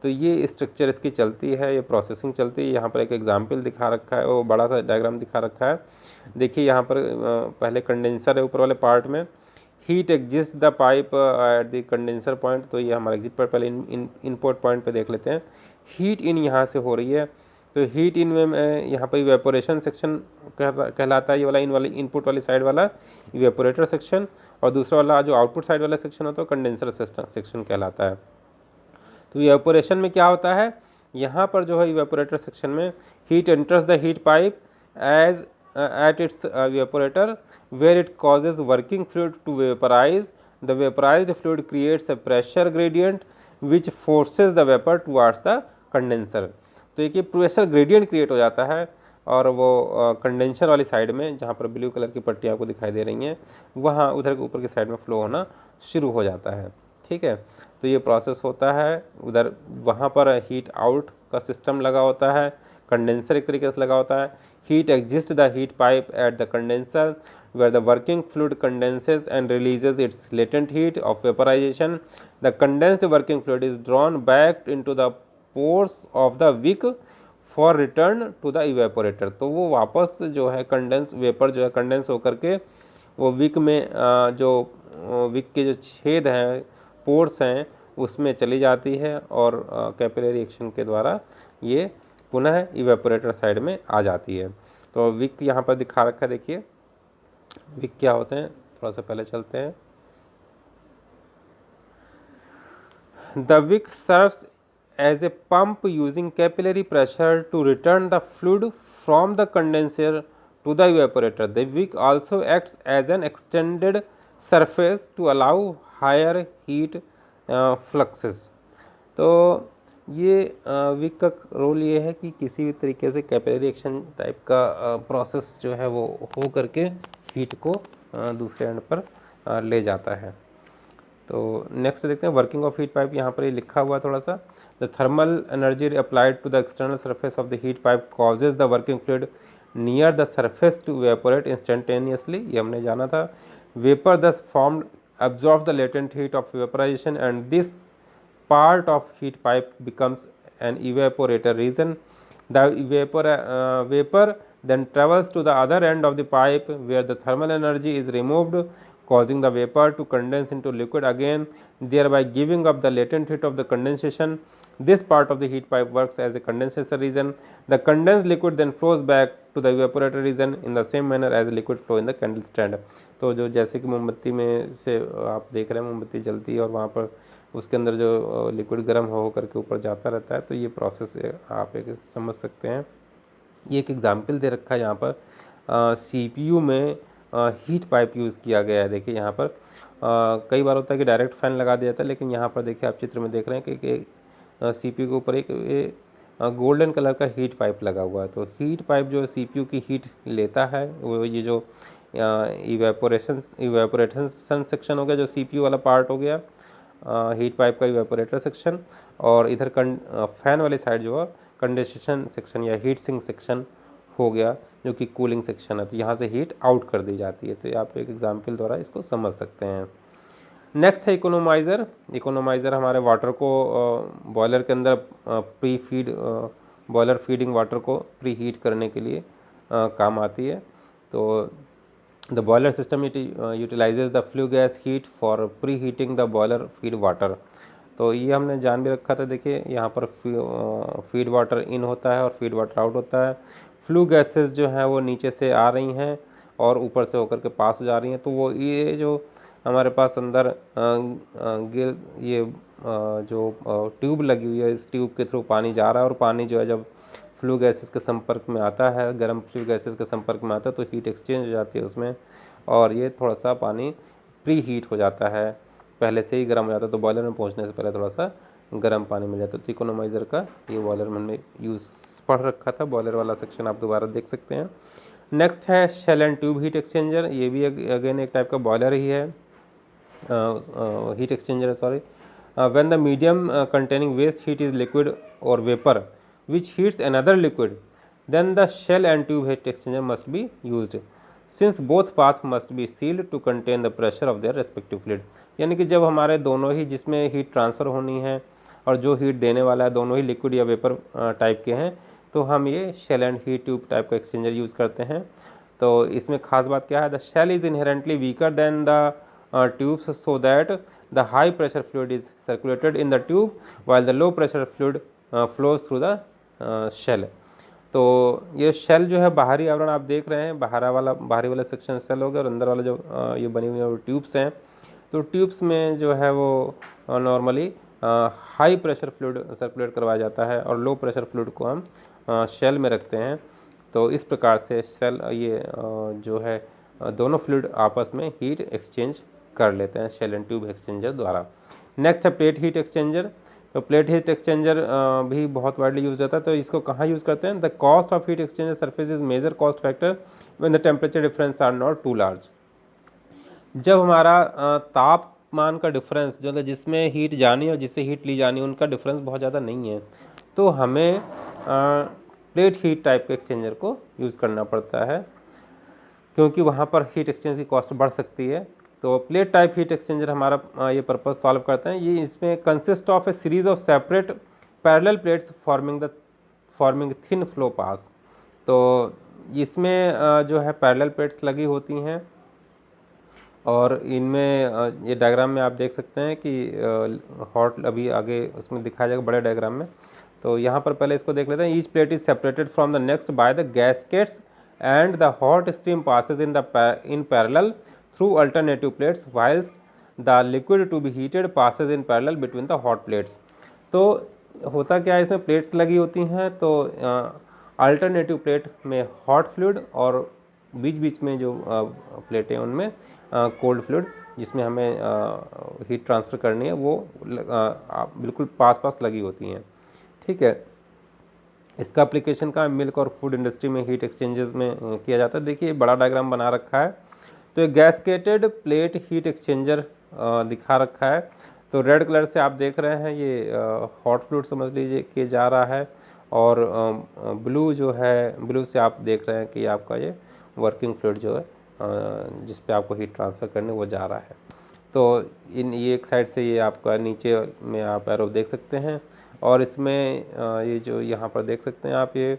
तो ये स्ट्रक्चर इसकी चलती है, ये प्रोसेसिंग चलती है। यहाँ पर एक एग्जाम्पल दिखा रखा है, वो बड़ा सा डायग्राम दिखा रखा है। देखिए यहाँ पर पहले कंडेंसर है ऊपर वाले पार्ट में। Heat exist the pipe at the condenser point. तो ये हमारा एग्जिट पॉइंट, पहले इनपुट पॉइंट पे देख लेते हैं। हीट इन यहाँ से हो रही है, तो हीट इन में यहाँ पर इवेपोरेशन सेक्शन कहलाता है। ये वाला इनपुट वाली साइड वाला इवेपोरेटर सेक्शन, और दूसरा वाला जो आउटपुट साइड वाला सेक्शन होता है कंडेंसर सेक्शन कहलाता है। तो इवेपोरेशन में क्या होता है, यहाँ पर जो है इवेपोरेटर सेक्शन में heat enters the heat pipe as at its evaporator where it causes working fluid to vaporise. The vaporised fluid creates a pressure gradient which forces the vapour towards the condenser. तो एक ये pressure gradient create हो जाता है, और वो condenser वाली side में जहाँ पर ब्लू कलर की पट्टियाँ आपको दिखाई दे रही हैं, वहाँ उधर के ऊपर की साइड में फ्लो होना शुरू हो जाता है, ठीक है। तो ये प्रोसेस होता है उधर, वहाँ पर हीट आउट का सिस्टम लगा होता है, कंडेंसर एक तरीके से लगा होता है। Heat exist the heat pipe at the condenser where the working fluid condenses and releases its latent heat of vaporization. The condensed working fluid is drawn back into the pores of the wick for return to the evaporator. तो वो वापस जो है condense vapour जो है condense होकर के वो विक में जो विक के जो छेद हैं, पोर्स हैं, उसमें चली जाती है, और कैपिलरी एक्शन के द्वारा ये पुनः इवेपोरेटर साइड में आ जाती है। तो विक यहाँ पर दिखा रखा है, देखिए विक क्या होते हैं, थोड़ा सा पहले चलते हैं। The wick serves as a pump using capillary pressure to return the fluid from the condenser to the evaporator. The wick also acts as an extended surface to allow higher heat fluxes. तो ये Wick का role ये है कि किसी भी तरीके से कैपिलरी एक्शन टाइप का प्रोसेस जो है वो हो करके हीट को दूसरे एंड पर ले जाता है। तो नेक्स्ट देखते हैं वर्किंग ऑफ हीट पाइप। यहाँ पर ये लिखा हुआ थोड़ा सा, the thermal energy applied to the external surface of the heat pipe causes the working fluid near the surface to evaporate instantaneously, ये हमने जाना था। Vapour thus formed absorb the latent heat of vaporization and this part of heat pipe becomes an evaporator region. The vapor then travels to the other end of the pipe where the thermal energy is removed, causing the vapor to condense into liquid again, thereby giving up the latent heat of the condensation. This part of the heat pipe works as a condenser region. The condensed liquid then flows back to the evaporator region in the same manner as liquid flow in the candle stand. तो जो जैसे कि मोमबत्ती में से आप देख रहे हैं मोमबत्ती जलती है और वहाँ पर उसके अंदर जो लिक्विड गर्म हो करके ऊपर जाता रहता है, तो ये प्रोसेस आप एक समझ सकते हैं। ये एक एग्जाम्पल दे रखा है यहाँ पर, CPU में हीट पाइप यूज़ किया गया है। देखिए यहाँ पर कई बार होता है कि डायरेक्ट फैन लगा दिया जाता है, लेकिन यहाँ पर देखिए आप चित्र में देख रहे हैं कि CPU के ऊपर एक गोल्डन कलर का हीट पाइप लगा हुआ है। तो हीट पाइप जो CPU की हीट लेता है, वो ये जो इवेपोरेशन सेक्शन हो गया, जो CPU वाला पार्ट हो गया, हीट पाइप का इवेपोरेटर सेक्शन, और इधर फैन वाली साइड जो है कंडेंसेशन सेक्शन या हीट सिंक सेक्शन हो गया, जो कि कूलिंग सेक्शन है। तो यहाँ से हीट आउट कर दी जाती है। तो आप एक एग्जाम्पल द्वारा इसको समझ सकते हैं। नेक्स्ट है इकोनोमाइज़र। इकोनोमाइज़र हमारे वाटर को बॉयलर के अंदर pre feed boiler feeding water को प्री हीट करने के लिए काम आती है। तो the boiler system utilises the flue gas heat for pre heating the boiler feed water. तो ये हमने जान भी रखा था। देखिए यहाँ पर फीड वाटर इन होता है और फीड वाटर आउट होता है। फ्लू गैसेस जो हैं वो नीचे से आ रही हैं और ऊपर से होकर के पास हो जा रही हैं। तो वो ये जो हमारे पास अंदर गिल ये जो ट्यूब लगी हुई है, इस ट्यूब के थ्रू पानी जा रहा है, और पानी जो है जब फ्लू गैसेस के संपर्क में आता है, गर्म फ्लू गैसेस के संपर्क में आता है, तो हीट एक्सचेंज हो जाती है उसमें, और ये थोड़ा सा पानी प्री हीट हो जाता है, पहले से ही गर्म हो जाता है। तो बॉयलर में पहुंचने से पहले थोड़ा सा गर्म पानी मिल जाता है। तो इकोनोमाइज़र का ये बॉयलर में हमने यूज़ पढ़ रखा था, बॉयलर वाला सेक्शन आप दोबारा देख सकते हैं। नेक्स्ट है shell and tube heat exchanger. ये भी अगेन एक टाइप का बॉयलर ही है, heat exchanger, sorry. When the medium containing waste heat is liquid or vapor which heats another liquid, then the shell and tube heat exchanger must be used, since both paths must be sealed to contain the pressure of their respective fluid. यानी कि जब हमारे दोनों ही जिसमें heat transfer होनी है और जो हीट देने वाला है दोनों ही लिक्विड या वेपर टाइप के हैं, तो हम ये shell and heat tube type का एक्सचेंजर यूज़ करते हैं। तो इसमें खास बात क्या है, the shell is inherently weaker than the tubes so that the high pressure fluid is circulated in the tube while the low pressure fluid flows through the shell. तो ये शेल जो है बाहरी आवरण आप देख रहे हैं, बाहरी वाला सेक्शन शेल हो गया, और अंदर वाला जो ये बनी हुई है वो ट्यूब्स हैं। तो ट्यूब्स में जो है वो normally high pressure fluid circulate करवाया जाता है और लो प्रेशर फ्लूइड को हम शेल में रखते हैं। तो इस प्रकार से शेल ये जो है दोनों फ्लूइड आपस में हीट एक्सचेंज कर लेते हैं शेल एंड ट्यूब एक्सचेंजर द्वारा। नेक्स्ट है प्लेट हीट एक्सचेंजर। तो प्लेट हीट एक्सचेंजर भी बहुत वाइडली यूज होता है। तो इसको कहाँ यूज़ करते हैं, the cost of heat exchanger surface is major cost factor when the temperature difference are not too large. जब हमारा तापमान का डिफरेंस जो है जिसमें हीट जानी और जिससे हीट ली जानी उनका डिफरेंस बहुत ज़्यादा नहीं है, तो हमें प्लेट हीट टाइप के एक्सचेंजर को यूज़ करना पड़ता है, क्योंकि वहाँ पर हीट एक्सचेंज की कॉस्ट बढ़ सकती है। तो प्लेट टाइप हीट एक्सचेंजर हमारा ये पर्पस सॉल्व करते हैं। ये इसमें consist of a series of separate parallel plates forming thin flow pass. तो इसमें जो है पैरेलल प्लेट्स लगी होती हैं, और इनमें ये डायग्राम में आप देख सकते हैं कि हॉट अभी आगे उसमें दिखाया जाएगा बड़े डायग्राम में। तो यहाँ पर पहले इसको देख लेते हैं। Each plate is separated from the next by the gaskets and the hot steam passes in parallel through alternative plates whilst the liquid to be heated passes in parallel between the hot plates. तो होता क्या है, इसमें plates लगी होती हैं, तो alternative plate में हॉट फ्लूइड और बीच बीच में जो प्लेटें उनमें कोल्ड फ्लूइड जिसमें हमें हीट ट्रांसफ़र करनी है वो बिल्कुल पास पास लगी होती हैं। ठीक है, इसका एप्लीकेशन का मिल्क और फूड इंडस्ट्री में हीट एक्सचेंजेस में किया जाता है। देखिए बड़ा डायग्राम बना रखा है, तो ये गैसकेटेड प्लेट हीट एक्सचेंजर दिखा रखा है। तो रेड कलर से आप देख रहे हैं ये हॉट फ्लूइड समझ लीजिए कि जा रहा है, और ब्लू जो है, ब्लू से आप देख रहे हैं कि आपका ये वर्किंग फ्लूइड जो है जिस पे आपको हीट ट्रांसफ़र करने वो जा रहा है। तो ये एक साइड से ये आपका नीचे में आप एरो देख सकते हैं, और इसमें ये जो यहाँ पर देख सकते हैं आप, ये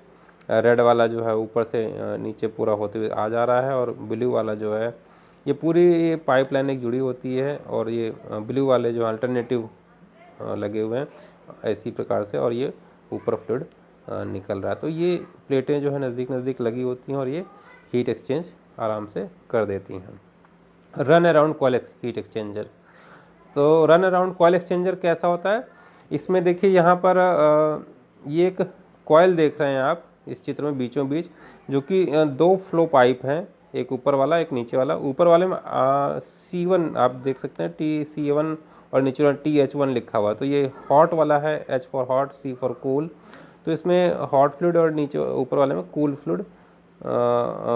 रेड वाला जो है ऊपर से नीचे पूरा होते हुए आ जा रहा है, और ब्लू वाला जो है ये पूरी ये पाइपलाइन एक जुड़ी होती है, और ये ब्लू वाले जो अल्टरनेटिव लगे हुए हैं इसी प्रकार से, और ये ऊपर फ्लूइड निकल रहा है। तो ये प्लेटें जो है नज़दीक नज़दीक लगी होती हैं और ये हीट एक्सचेंज आराम से कर देती हैं। Run around coil heat exchanger, तो रन अराउंड कॉइल एक्सचेंजर कैसा होता है? इसमें देखिए यहाँ पर ये एक कॉइल देख रहे हैं आप इस चित्र में बीचों बीच, जो कि दो फ्लो पाइप हैं, एक ऊपर वाला एक नीचे वाला। ऊपर वाले में C1 आप देख सकते हैं, TC1, और नीचे वाला TH1 लिखा हुआ है। तो ये हॉट वाला है, H for hot, C for cool. तो इसमें हॉट फ्लूइड और नीचे ऊपर वाले में कूल फ्लूइड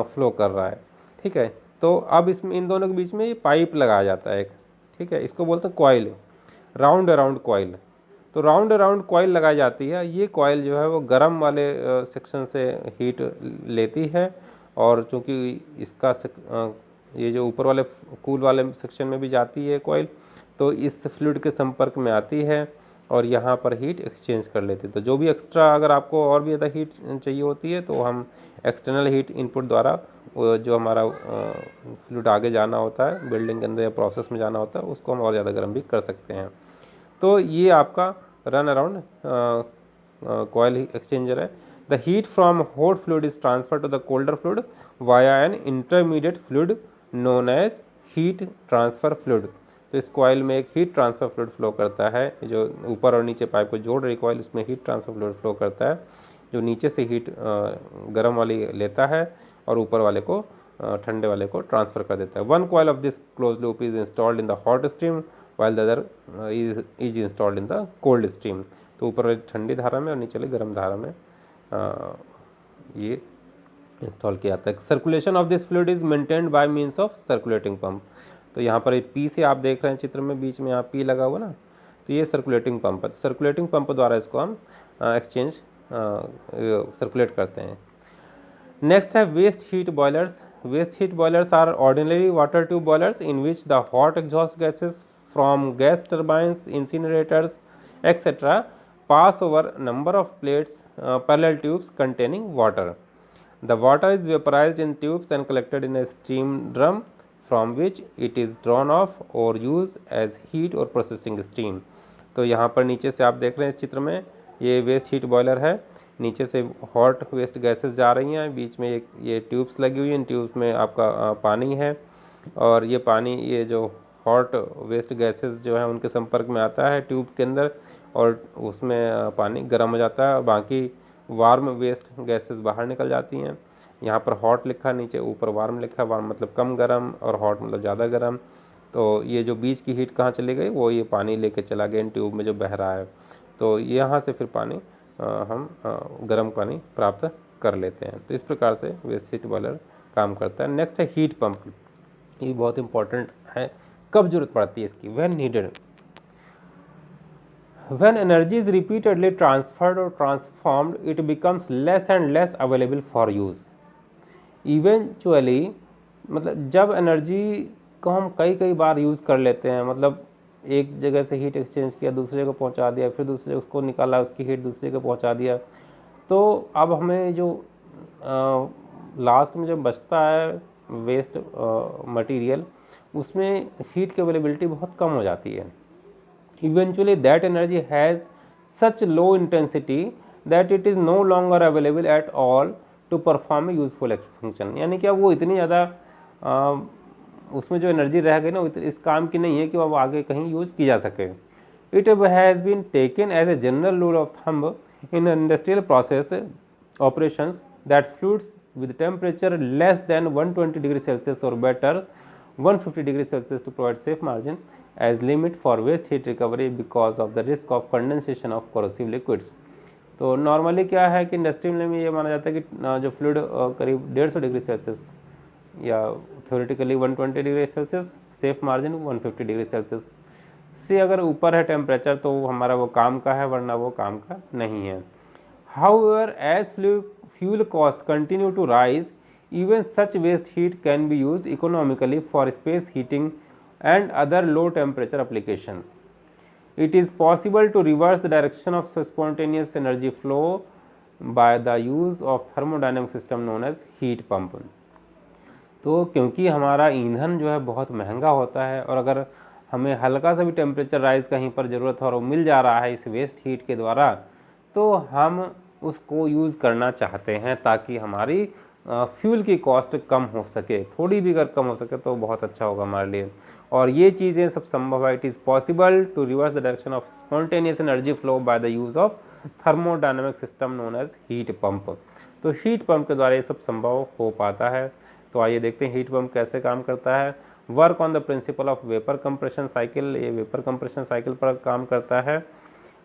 फ्लो कर रहा है। ठीक है, तो अब इसमें इन दोनों के बीच में ये पाइप लगाया जाता है एक। ठीक है, इसको बोलते हैं कॉइल, राउंड अराउंड कॉइल। तो राउंड अराउंड कॉइल लगाई जाती है। ये कॉइल जो है वो गर्म वाले सेक्शन से हीट लेती है, और चूँकि इसका ये जो ऊपर वाले कूल वाले सेक्शन में भी जाती है कॉइल, तो इस फ्लूइड के संपर्क में आती है और यहाँ पर हीट एक्सचेंज कर लेती है। तो जो भी एक्स्ट्रा अगर आपको और भी ज़्यादा हीट चाहिए होती है तो हम एक्सटर्नल हीट इनपुट द्वारा जो हमारा फ्लूइड आगे जाना होता है बिल्डिंग के अंदर या प्रोसेस में जाना होता है उसको हम और ज़्यादा गर्म भी कर सकते हैं। तो ये आपका रन अराउंड कॉइल एक्सचेंजर है। The heat from hot fluid is transfer to the colder fluid via an intermediate fluid known as heat transfer fluid. तो इस कॉइल में एक हीट ट्रांसफर फ्लूइड फ्लो करता है, जो ऊपर और नीचे पाइप को जोड़ रही कॉइल, इसमें हीट ट्रांसफर फ्लूइड फ्लो करता है, जो नीचे से हीट गर्म वाली लेता है और ऊपर वाले को ठंडे वाले को ट्रांसफ़र कर देता है। One coil of this close loop is installed in the hot stream while the other is installed in the cold stream. तो ऊपर वाली ठंडी धारा में और नीचे वाली गर्म धारा में ये इंस्टॉल किया जाता है। Circulation of this fluid is maintained by means of circulating pump. तो यहाँ पर पी से आप देख रहे हैं चित्र में बीच में यहाँ पी लगा हुआ ना, तो ये सर्कुलेटिंग पंप है। सर्कुलेटिंग पंप द्वारा इसको हम एक्सचेंज सर्कुलेट करते हैं। नेक्स्ट है waste heat boilers. Waste heat boilers are ordinary water tube boilers in which the hot exhaust gases from gas turbines, incinerators etcetera pass over number of plates parallel tubes containing water. The water is vaporized in tubes and collected in a steam drum from which it is drawn off or used as heat or processing steam. तो यहाँ पर नीचे से आप देख रहे हैं इस चित्र में ये वेस्ट हीट बॉयलर है। नीचे से हॉट वेस्ट गैसेस जा रही हैं, बीच में एक ये ट्यूब्स लगी हुई हैं, इन ट्यूब्स में आपका पानी है, और ये पानी ये जो हॉट वेस्ट गैसेस जो है उनके संपर्क में आता है ट्यूब के अंदर, और उसमें पानी गर्म हो जाता है और बाकी वार्म वेस्ट गैसेस बाहर निकल जाती हैं। यहाँ पर हॉट लिखा, नीचे ऊपर वार्म लिखा। वार्म मतलब कम गर्म और हॉट मतलब ज़्यादा गर्म। तो ये जो बीच की हीट कहाँ चली गई, वो ये पानी लेके चला गया इन ट्यूब में जो बह रहा है। तो यहाँ से फिर पानी हम गर्म पानी प्राप्त कर लेते हैं। तो इस प्रकार से वेस्ट हीट बॉयलर काम करता है। नेक्स्ट है हीट पंप। ये बहुत इंपॉर्टेंट है, कब जरूरत पड़ती है इसकी? When needed. When energy is repeatedly transferred or transformed, it becomes less and less available for use. Eventually, मतलब जब एनर्जी को हम कई कई बार यूज़ कर लेते हैं, मतलब एक जगह से हीट एक्सचेंज किया, दूसरे को पहुंचा दिया, फिर दूसरे उसको निकाला, उसकी हीट दूसरे को पहुंचा दिया, तो अब हमें जो लास्ट में जब बचता है वेस्ट मटेरियल, उसमें हीट की अवेलेबिलिटी बहुत कम हो जाती है। Eventually that energy has such low intensity that it is no longer available at all to perform a useful function. यानी क्या वो इतनी ज़्यादा उसमें जो एनर्जी रह गई ना इस काम की नहीं है कि वो आगे कहीं यूज़ की जा सके। It has been taken as a general rule of thumb in industrial process operations that fluids with temperature less than 120 degrees Celsius or better 150 degrees Celsius to provide safe margin as limit for waste heat recovery because of the risk of condensation of corrosive liquids. तो normally क्या है कि industry में ये माना जाता है कि जो फ्लूइड करीब 150 डिग्री सेल्सियस या theoretically 120 degree Celsius, safe margin 150 degree Celsius से अगर ऊपर है टेम्परेचर तो हमारा वो काम का है, वरना वो काम का नहीं है. However, as fuel costs continue to rise, even such waste heat can be used economically for space heating and other low temperature applications. It is possible to reverse the direction of spontaneous energy flow by the use of thermodynamic system known as heat pump. तो क्योंकि हमारा ईंधन जो है बहुत महंगा होता है और अगर हमें हल्का सा भी टेम्परेचर राइज कहीं पर ज़रूरत है और वो मिल जा रहा है इस वेस्ट हीट के द्वारा, तो हम उसको यूज़ करना चाहते हैं ताकि हमारी फ्यूल की कॉस्ट कम हो सके. थोड़ी भी अगर कम हो सके तो बहुत अच्छा होगा हमारे लिए. और ये चीज़ें सब संभव है. It is possible to reverse the direction of spontaneous energy flow by the use of thermodynamic system known as heat pump. तो हीट पंप के द्वारा ये सब संभव हो पाता है. तो आइए देखते हैं हीट पंप कैसे काम करता है. Work on the principle of vapour compression cycle. ये वेपर कंप्रेशन साइकिल पर काम करता है.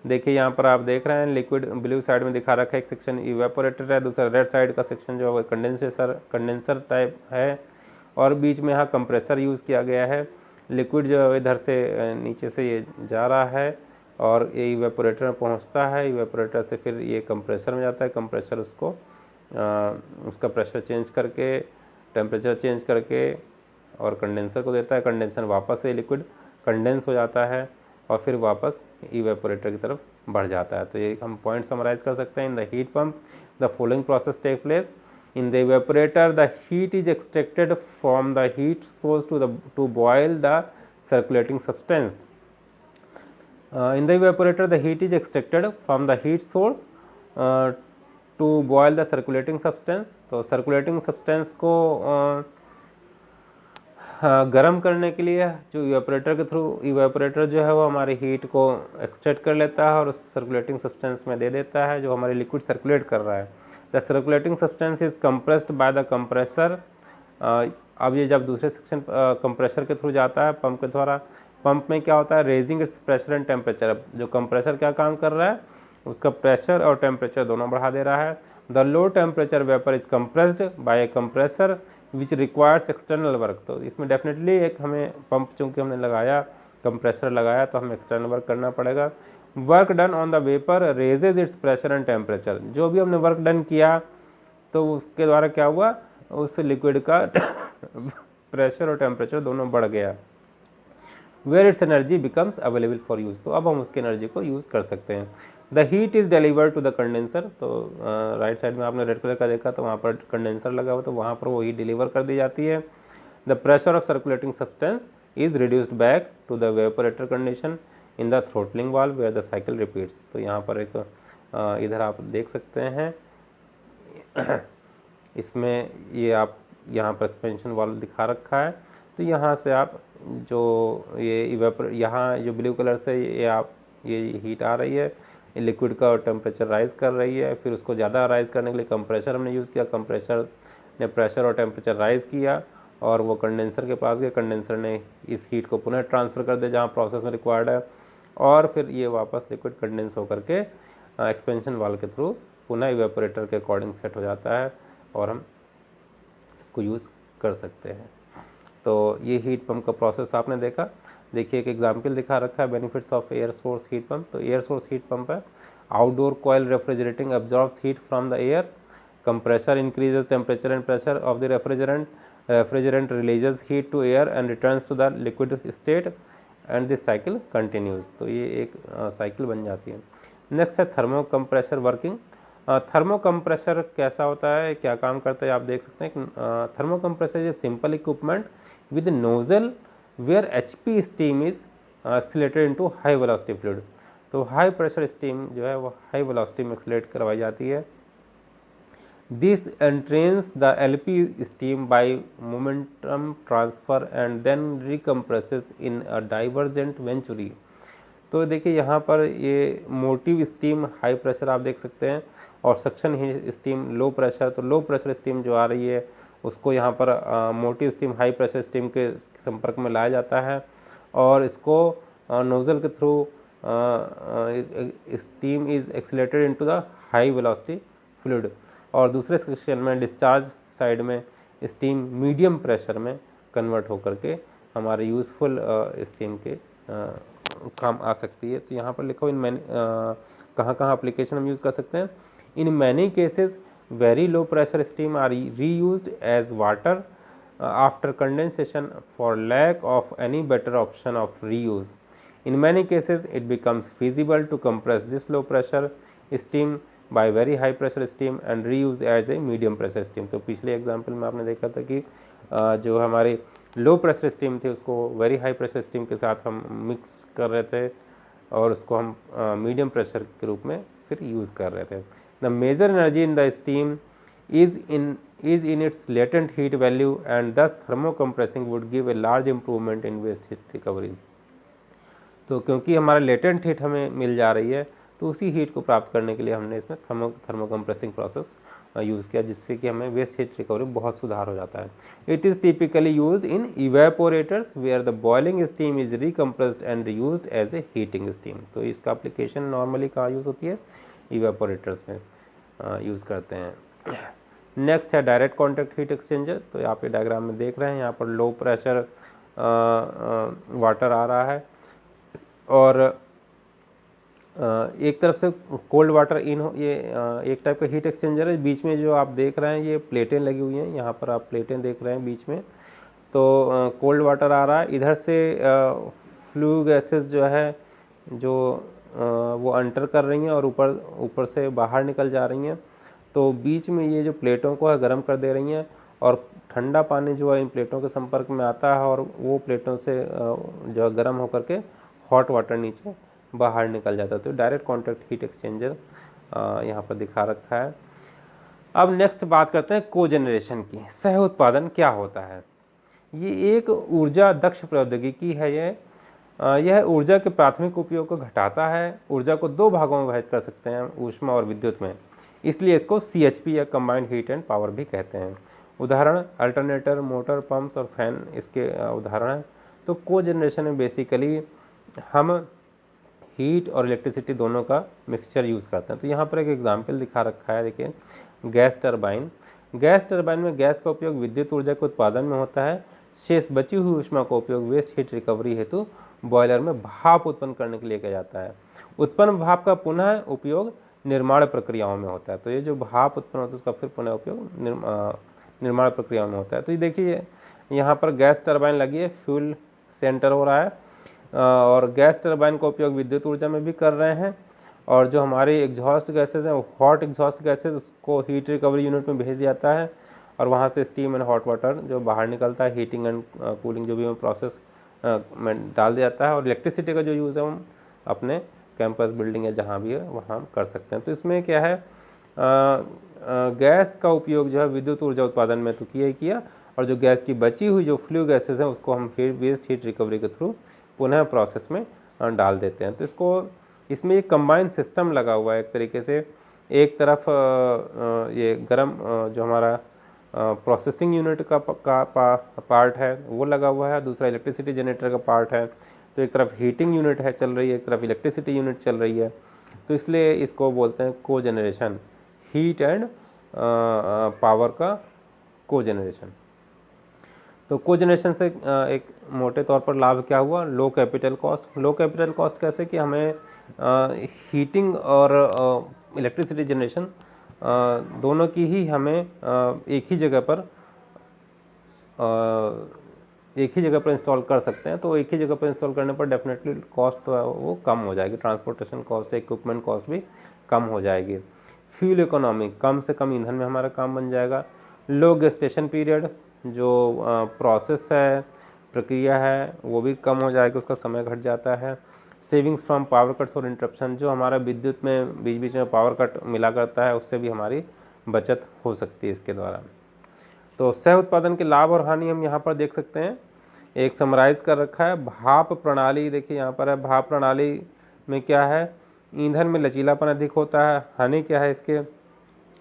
देखिए यहाँ पर आप देख रहे हैं लिक्विड ब्लू साइड में दिखा रखा है, एक सेक्शन इवेपोरेटर है, दूसरा रेड साइड का सेक्शन जो है कंडेंसर टाइप है और बीच में यहाँ कंप्रेसर यूज़ किया गया है. लिक्विड जो है इधर से नीचे से ये जा रहा है और ये इवेपोरेटर में पहुँचता है. इवेपोरेटर से फिर ये कंप्रेसर में जाता है. कंप्रेसर उसको उसका प्रेशर चेंज करके, टेम्परेचर चेंज करके और कंडेंसर को देता है. कंडेंसर वापस से लिक्विड कंडेंस हो जाता है और फिर वापस इवेपोरेटर की तरफ बढ़ जाता है. तो ये हम पॉइंट समराइज कर सकते हैं. In the heat pump the following process take place. In the evaporator the heat is extracted from the heat source to boil the circulating substance. In the evaporator the heat is extracted from the heat source to boil the circulating substance. तो circulating substance को गर्म करने के लिए जो evaporator के through evaporator जो है वो हमारी हीट को एक्सट्रैक्ट कर लेता है और उस सर्कुलेटिंग सब्सटेंस में दे देता है जो हमारी लिक्विड सर्कुलेट कर रहा है. The circulating substance is compressed by the compressor. अब ये जब दूसरे सेक्शन कंप्रेसर के थ्रू जाता है पंप के द्वारा, पंप में क्या होता है, raising it's pressure and temperature. अब जो कंप्रेसर क्या काम कर रहा है, उसका प्रेशर और टेम्परेचर दोनों बढ़ा दे रहा है. The low temperature vapour is compressed by a compressor which requires external work. तो इसमें डेफिनेटली एक हमें पंप चूँकि हमने लगाया, कंप्रेसर लगाया, तो हमें एक्सटर्नल वर्क करना पड़ेगा. Work done on the vapour raises it's pressure and temperature. जो भी हमने वर्क डन किया तो उसके द्वारा क्या हुआ, उस लिक्विड का प्रेशर और टेम्परेचर दोनों बढ़ गया. Where its energy becomes available for use. तो अब हम उसकी एनर्जी को यूज़ कर सकते हैं. The heat is delivered to the condenser. तो राइट साइड में आपने रेड कलर का देखा तो वहाँ पर कंडेंसर लगा हुआ, तो वहाँ पर वो हीट डिलीवर कर दी जाती है. The pressure of circulating substance is reduced back to the evaporator condition in the throttling valve where the cycle repeats. तो यहाँ पर एक इधर आप देख सकते हैं इसमें ये आप यहाँ पर एक्सपेंशन वाल्व दिखा रखा है. तो यहाँ से आप जो ये यहाँ जो ब्लू कलर से ये हीट आ रही है, लिक्विड का टेम्परेचर राइज कर रही है. फिर उसको ज़्यादा राइज करने के लिए कंप्रेसर हमने यूज़ किया. कंप्रेसर ने प्रेशर और टेम्परेचर राइज किया और वो कंडेंसर के पास गए. कंडेंसर ने इस हीट को पुनः ट्रांसफ़र कर दिया जहाँ प्रोसेस में रिक्वायर्ड है और फिर ये वापस लिक्विड कंडेंस होकर के एक्सपेंशन वाल्व के थ्रू पुनः इवेपोरेटर के अकॉर्डिंग सेट हो जाता है और हम इसको यूज़ कर सकते हैं. तो ये हीट पंप का प्रोसेस आपने देखा. देखिए एक एग्जाम्पल दिखा रखा है benefits of air source heat pump. तो एयर सोर्स हीट पंप है. Outdoor coil refrigerating absorbs heat from the air. Compressor increases temperature and pressure of the refrigerant. Refrigerant releases heat to air and returns to the liquid state and this cycle continues. तो ये एक cycle बन जाती है. Next है thermo compressor working. Thermo compressor कैसा होता है, क्या काम करता है, आप देख सकते हैं. Thermo compressor is a simple equipment with nozzle where HP steam is accelerated into high velocity fluid. तो हाई प्रेशर स्टीम जो है वो हाई वेलोसिटी में एक्सलेट करवाई जाती है. This entrains the LP steam by momentum transfer and then recompresses in a divergent venturi. तो देखिए यहाँ पर ये मोटिव स्टीम हाई प्रेशर आप देख सकते हैं, और सक्शन स्टीम लो प्रेशर। तो लो प्रेशर स्टीम जो आ रही है उसको यहाँ पर motive steam high pressure steam के संपर्क में लाया जाता है, और इसको नोजल के through steam is accelerated into the high velocity fluid, और दूसरे सेक्शन में डिस्चार्ज साइड में स्टीम मीडियम प्रेशर में कन्वर्ट होकर के हमारे यूज़फुल स्टीम के काम आ सकती है। तो यहाँ पर लिखो इन मैनी कहाँ कहाँ एप्लीकेशन हम यूज़ कर सकते हैं। In many cases very low pressure steam are reused as water after condensation for lack of any better option of reuse. In many cases, it becomes feasible to compress this low pressure steam by very high pressure steam and reuse as a medium pressure steam. तो पिछले example में आपने देखा था कि जो हमारे लो pressure steam थे उसको वेरी हाई प्रेशर स्टीम के साथ हम मिक्स कर रहे थे, और उसको हम मीडियम प्रेशर के रूप में फिर यूज़ कर रहे थे। The major energy in the steam is in its latent heat value, and thus thermocompressing would give a large improvement in waste heat recovery. तो क्योंकि हमारा लेटेंट हीट हमें मिल जा रही है, तो उसी हीट को प्राप्त करने के लिए हमने इसमें थर्मोकम्प्रेसिंग प्रोसेस यूज़ किया, जिससे कि हमें वेस्ट हीट रिकवरी बहुत सुधार हो जाता है। It is typically used in evaporators where the boiling steam is recompressed and used as a heating steam. तो इसका एप्लीकेशन नॉर्मली कहाँ यूज़ होती है, इवेपोरेटर्स में यूज़ करते हैं। नेक्स्ट है डायरेक्ट कॉन्टैक्ट हीट एक्सचेंजर। तो आप ये डायग्राम में देख रहे हैं, यहाँ पर लो प्रेशर वाटर आ रहा है, और एक तरफ से कोल्ड वाटर इन हो, ये एक टाइप का हीट एक्सचेंजर है। बीच में जो आप देख रहे हैं ये प्लेटें लगी हुई हैं, यहाँ पर आप प्लेटें देख रहे हैं बीच में। तो कोल्ड वाटर आ रहा है, इधर से फ्लू गैसेस जो है जो वो अंटर कर रही हैं और ऊपर से बाहर निकल जा रही हैं। तो बीच में ये जो प्लेटों को है गर्म कर दे रही हैं, और ठंडा पानी जो है इन प्लेटों के संपर्क में आता है, और वो प्लेटों से जो गर्म होकर के हॉट वाटर नीचे बाहर निकल जाता है। तो डायरेक्ट कॉन्टैक्ट हीट एक्सचेंजर यहाँ पर दिखा रखा है। अब नेक्स्ट बात करते हैं कोजेनरेशन की। सह उत्पादन क्या होता है? ये एक ऊर्जा दक्ष प्रौद्योगिकी है। यह ऊर्जा के प्राथमिक उपयोग को घटाता है। ऊर्जा को दो भागों में विभाजित कर सकते हैं, ऊष्मा और विद्युत में, इसलिए इसको CHP या कंबाइंड हीट एंड पावर भी कहते हैं। उदाहरण अल्टरनेटर, मोटर, पंप्स और फैन इसके उदाहरण हैं। तो कोजेनरेशन में बेसिकली हम हीट और इलेक्ट्रिसिटी दोनों का मिक्सचर यूज़ करते हैं। तो यहाँ पर एक एग्जाम्पल दिखा रखा है, देखिए गैस टरबाइन। गैस टरबाइन में गैस का उपयोग विद्युत ऊर्जा के उत्पादन में होता है। शेष बची हुई ऊष्मा का उपयोग वेस्ट हीट रिकवरी हेतु बॉयलर में भाप उत्पन्न करने के लिए किया जाता है। उत्पन्न भाप का पुनः उपयोग निर्माण प्रक्रियाओं में होता है। तो ये जो भाप उत्पन्न होता है उसका फिर पुनः उपयोग निर्माण प्रक्रियाओं में होता है। तो ये देखिए यहाँ पर गैस टरबाइन लगी है, फ्यूल सेंटर हो रहा है, और गैस टरबाइन का उपयोग विद्युत ऊर्जा में भी कर रहे हैं, और जो हमारी एग्जॉस्ट गैसेज हैं वो हॉट एग्जॉस्ट गैसेज उसको हीट रिकवरी यूनिट में भेज जाता है, और वहाँ से स्टीम एंड हॉट वाटर जो बाहर निकलता है हीटिंग एंड कूलिंग जो भी प्रोसेस में डाल दिया जाता है। और इलेक्ट्रिसिटी का जो यूज़ है हम अपने कैंपस बिल्डिंग या जहाँ भी है वहाँ हम कर सकते हैं। तो इसमें क्या है, गैस का उपयोग जो है विद्युत ऊर्जा उत्पादन में तो किया ही किया, और जो गैस की बची हुई जो फ्लू गैसेज हैं उसको हम फिर वेस्ट हीट रिकवरी के थ्रू पुनः प्रोसेस में डाल देते हैं। तो इसमें एक कंबाइंड सिस्टम लगा हुआ है एक तरीके से। एक तरफ ये गर्म जो हमारा प्रोसेसिंग यूनिट का पार्ट है वो लगा हुआ है, दूसरा इलेक्ट्रिसिटी जनरेटर का पार्ट है। तो एक तरफ हीटिंग यूनिट है चल रही है, एक तरफ इलेक्ट्रिसिटी यूनिट चल रही है। तो इसलिए इसको बोलते हैं कोजेनरेशन, हीट एंड पावर का कोजेनरेशन। तो कोजेनरेशन से एक मोटे तौर पर लाभ क्या हुआ, लो कैपिटल कॉस्ट। लो कैपिटल कॉस्ट कैसे कि हमें हीटिंग और इलेक्ट्रिसिटी जनरेशन दोनों की ही हमें एक ही जगह पर इंस्टॉल कर सकते हैं। तो एक ही जगह पर इंस्टॉल करने पर डेफिनेटली कॉस्ट तो वो कम हो जाएगी, ट्रांसपोर्टेशन कॉस्ट, इक्विपमेंट कॉस्ट भी कम हो जाएगी। फ्यूल इकोनॉमी, कम से कम ईंधन में हमारा काम बन जाएगा। लो गेस्टेशन पीरियड, जो प्रोसेस है, प्रक्रिया है, वो भी कम हो जाएगी, उसका समय घट जाता है। सेविंग्स फ्रॉम पावर कट्स और इंटरप्शन, जो हमारा विद्युत में बीच बीच में पावर कट मिला करता है उससे भी हमारी बचत हो सकती है इसके द्वारा। तो सह उत्पादन के लाभ और हानि हम यहाँ पर देख सकते हैं, एक समराइज कर रखा है। भाप प्रणाली, देखिए यहाँ पर है, भाप प्रणाली में क्या है, ईंधन में लचीलापन अधिक होता है। हानि क्या है इसके,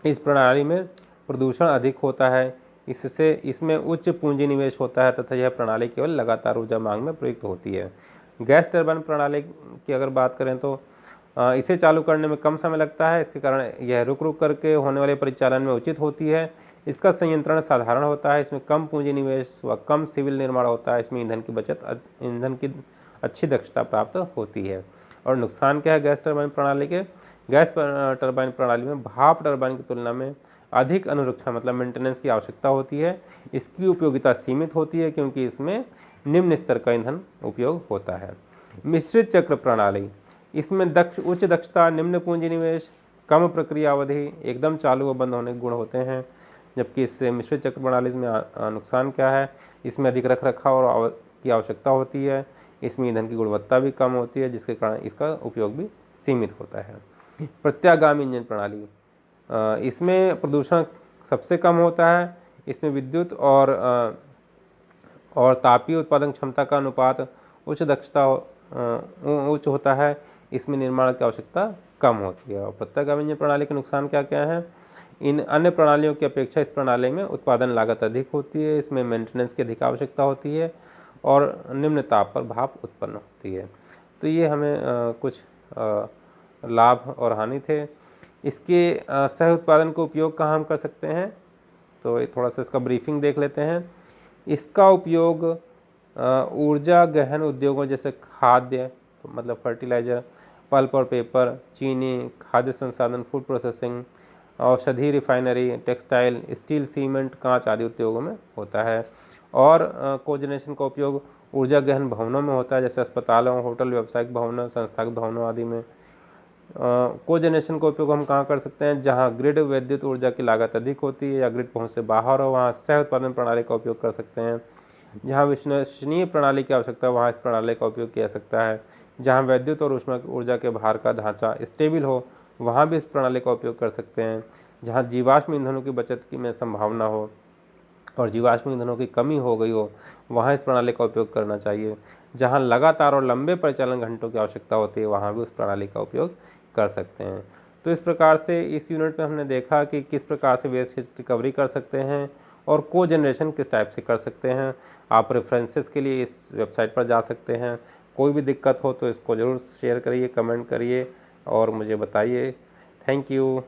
इस प्रणाली में प्रदूषण अधिक होता है, इससे इसमें उच्च पूंजी निवेश होता है तथा यह प्रणाली केवल लगातार ऊर्जा मांग में प्रयुक्त होती है। गैस टरबाइन प्रणाली की अगर बात करें तो इसे चालू करने में कम समय लगता है, इसके कारण यह रुक रुक करके होने वाले परिचालन में उचित होती है। इसका संयंत्रण साधारण होता है, इसमें कम पूंजी निवेश व कम सिविल निर्माण होता है, इसमें ईंधन की अच्छी दक्षता प्राप्त होती है। और नुकसान क्या है गैस टरबाइन प्रणाली के, गैस टरबाइन प्रणाली में भाप टरबाइन की तुलना में अधिक अनुरक्षा मतलब मेंटेनेंस की आवश्यकता होती है। इसकी उपयोगिता सीमित होती है क्योंकि इसमें निम्न स्तर का ईंधन उपयोग होता है। मिश्रित चक्र प्रणाली, इसमें उच्च दक्षता, निम्न पूंजी निवेश, कम प्रक्रिया अवधि, एकदम चालू व बंद होने के गुण होते हैं। जबकि इससे मिश्रित चक्र प्रणाली में नुकसान क्या है, इसमें अधिक रख रखाव की आवश्यकता होती है, इसमें ईंधन की गुणवत्ता भी कम होती है जिसके कारण इसका उपयोग भी सीमित होता है। प्रत्यागामी इंजन प्रणाली, इसमें प्रदूषण सबसे कम होता है, इसमें विद्युत और तापीय उत्पादन क्षमता का अनुपात उच्च दक्षता उच्च होता है, इसमें निर्माण की आवश्यकता कम होती है। और प्रत्यागामी इंजन प्रणाली के नुकसान क्या क्या हैं, इन अन्य प्रणालियों की अपेक्षा इस प्रणाली में उत्पादन लागत अधिक होती है, इसमें मेंटेनेंस की अधिक आवश्यकता होती है और निम्न ताप पर भाप उत्पन्न होती है। तो ये हमें कुछ लाभ और हानि थे। इसके सह उत्पादन का उपयोग कहाँ हम कर सकते हैं, तो थोड़ा सा इसका ब्रीफिंग देख लेते हैं। इसका उपयोग ऊर्जा गहन उद्योगों जैसे खाद्य मतलब फर्टिलाइजर, पल्प और पेपर, चीनी, खाद्य संसाधन, फूड प्रोसेसिंग, औषधि, रिफाइनरी, टेक्सटाइल, स्टील, सीमेंट, कांच आदि उद्योगों में होता है। और कोजेनरेशन का उपयोग ऊर्जा गहन भवनों में होता है जैसे अस्पतालों, होटल, व्यावसायिक भवनों, संस्थागत भवनों आदि में। कोजेनरेशन का उपयोग हम कहाँ कर सकते हैं, जहाँ ग्रिड विद्युत ऊर्जा की लागत अधिक होती है या ग्रिड पहुँच से बाहर हो वहाँ सह उत्पादन प्रणाली का उपयोग कर सकते हैं। जहाँ विश्वसनीय प्रणाली की आवश्यकता है वहाँ इस प्रणाली का उपयोग किया जा सकता है। जहाँ विद्युत और ऊष्मा ऊर्जा के भार का ढांचा स्टेबल हो वहाँ भी इस प्रणाली का उपयोग कर सकते हैं। जहाँ जीवाश्म ईंधनों की बचत की में संभावना हो और जीवाश्म ईंधनों की कमी हो गई हो वहाँ इस प्रणाली का उपयोग करना चाहिए। जहाँ लगातार और लंबे परिचालन घंटों की आवश्यकता होती है वहाँ भी उस प्रणाली का उपयोग कर सकते हैं। तो इस प्रकार से इस यूनिट में हमने देखा कि किस प्रकार से वेस्ट हीट रिकवरी कर सकते हैं और को जनरेशन किस टाइप से कर सकते हैं। आप रेफरेंसेस के लिए इस वेबसाइट पर जा सकते हैं। कोई भी दिक्कत हो तो इसको ज़रूर शेयर करिए, कमेंट करिए और मुझे बताइए। Thank you.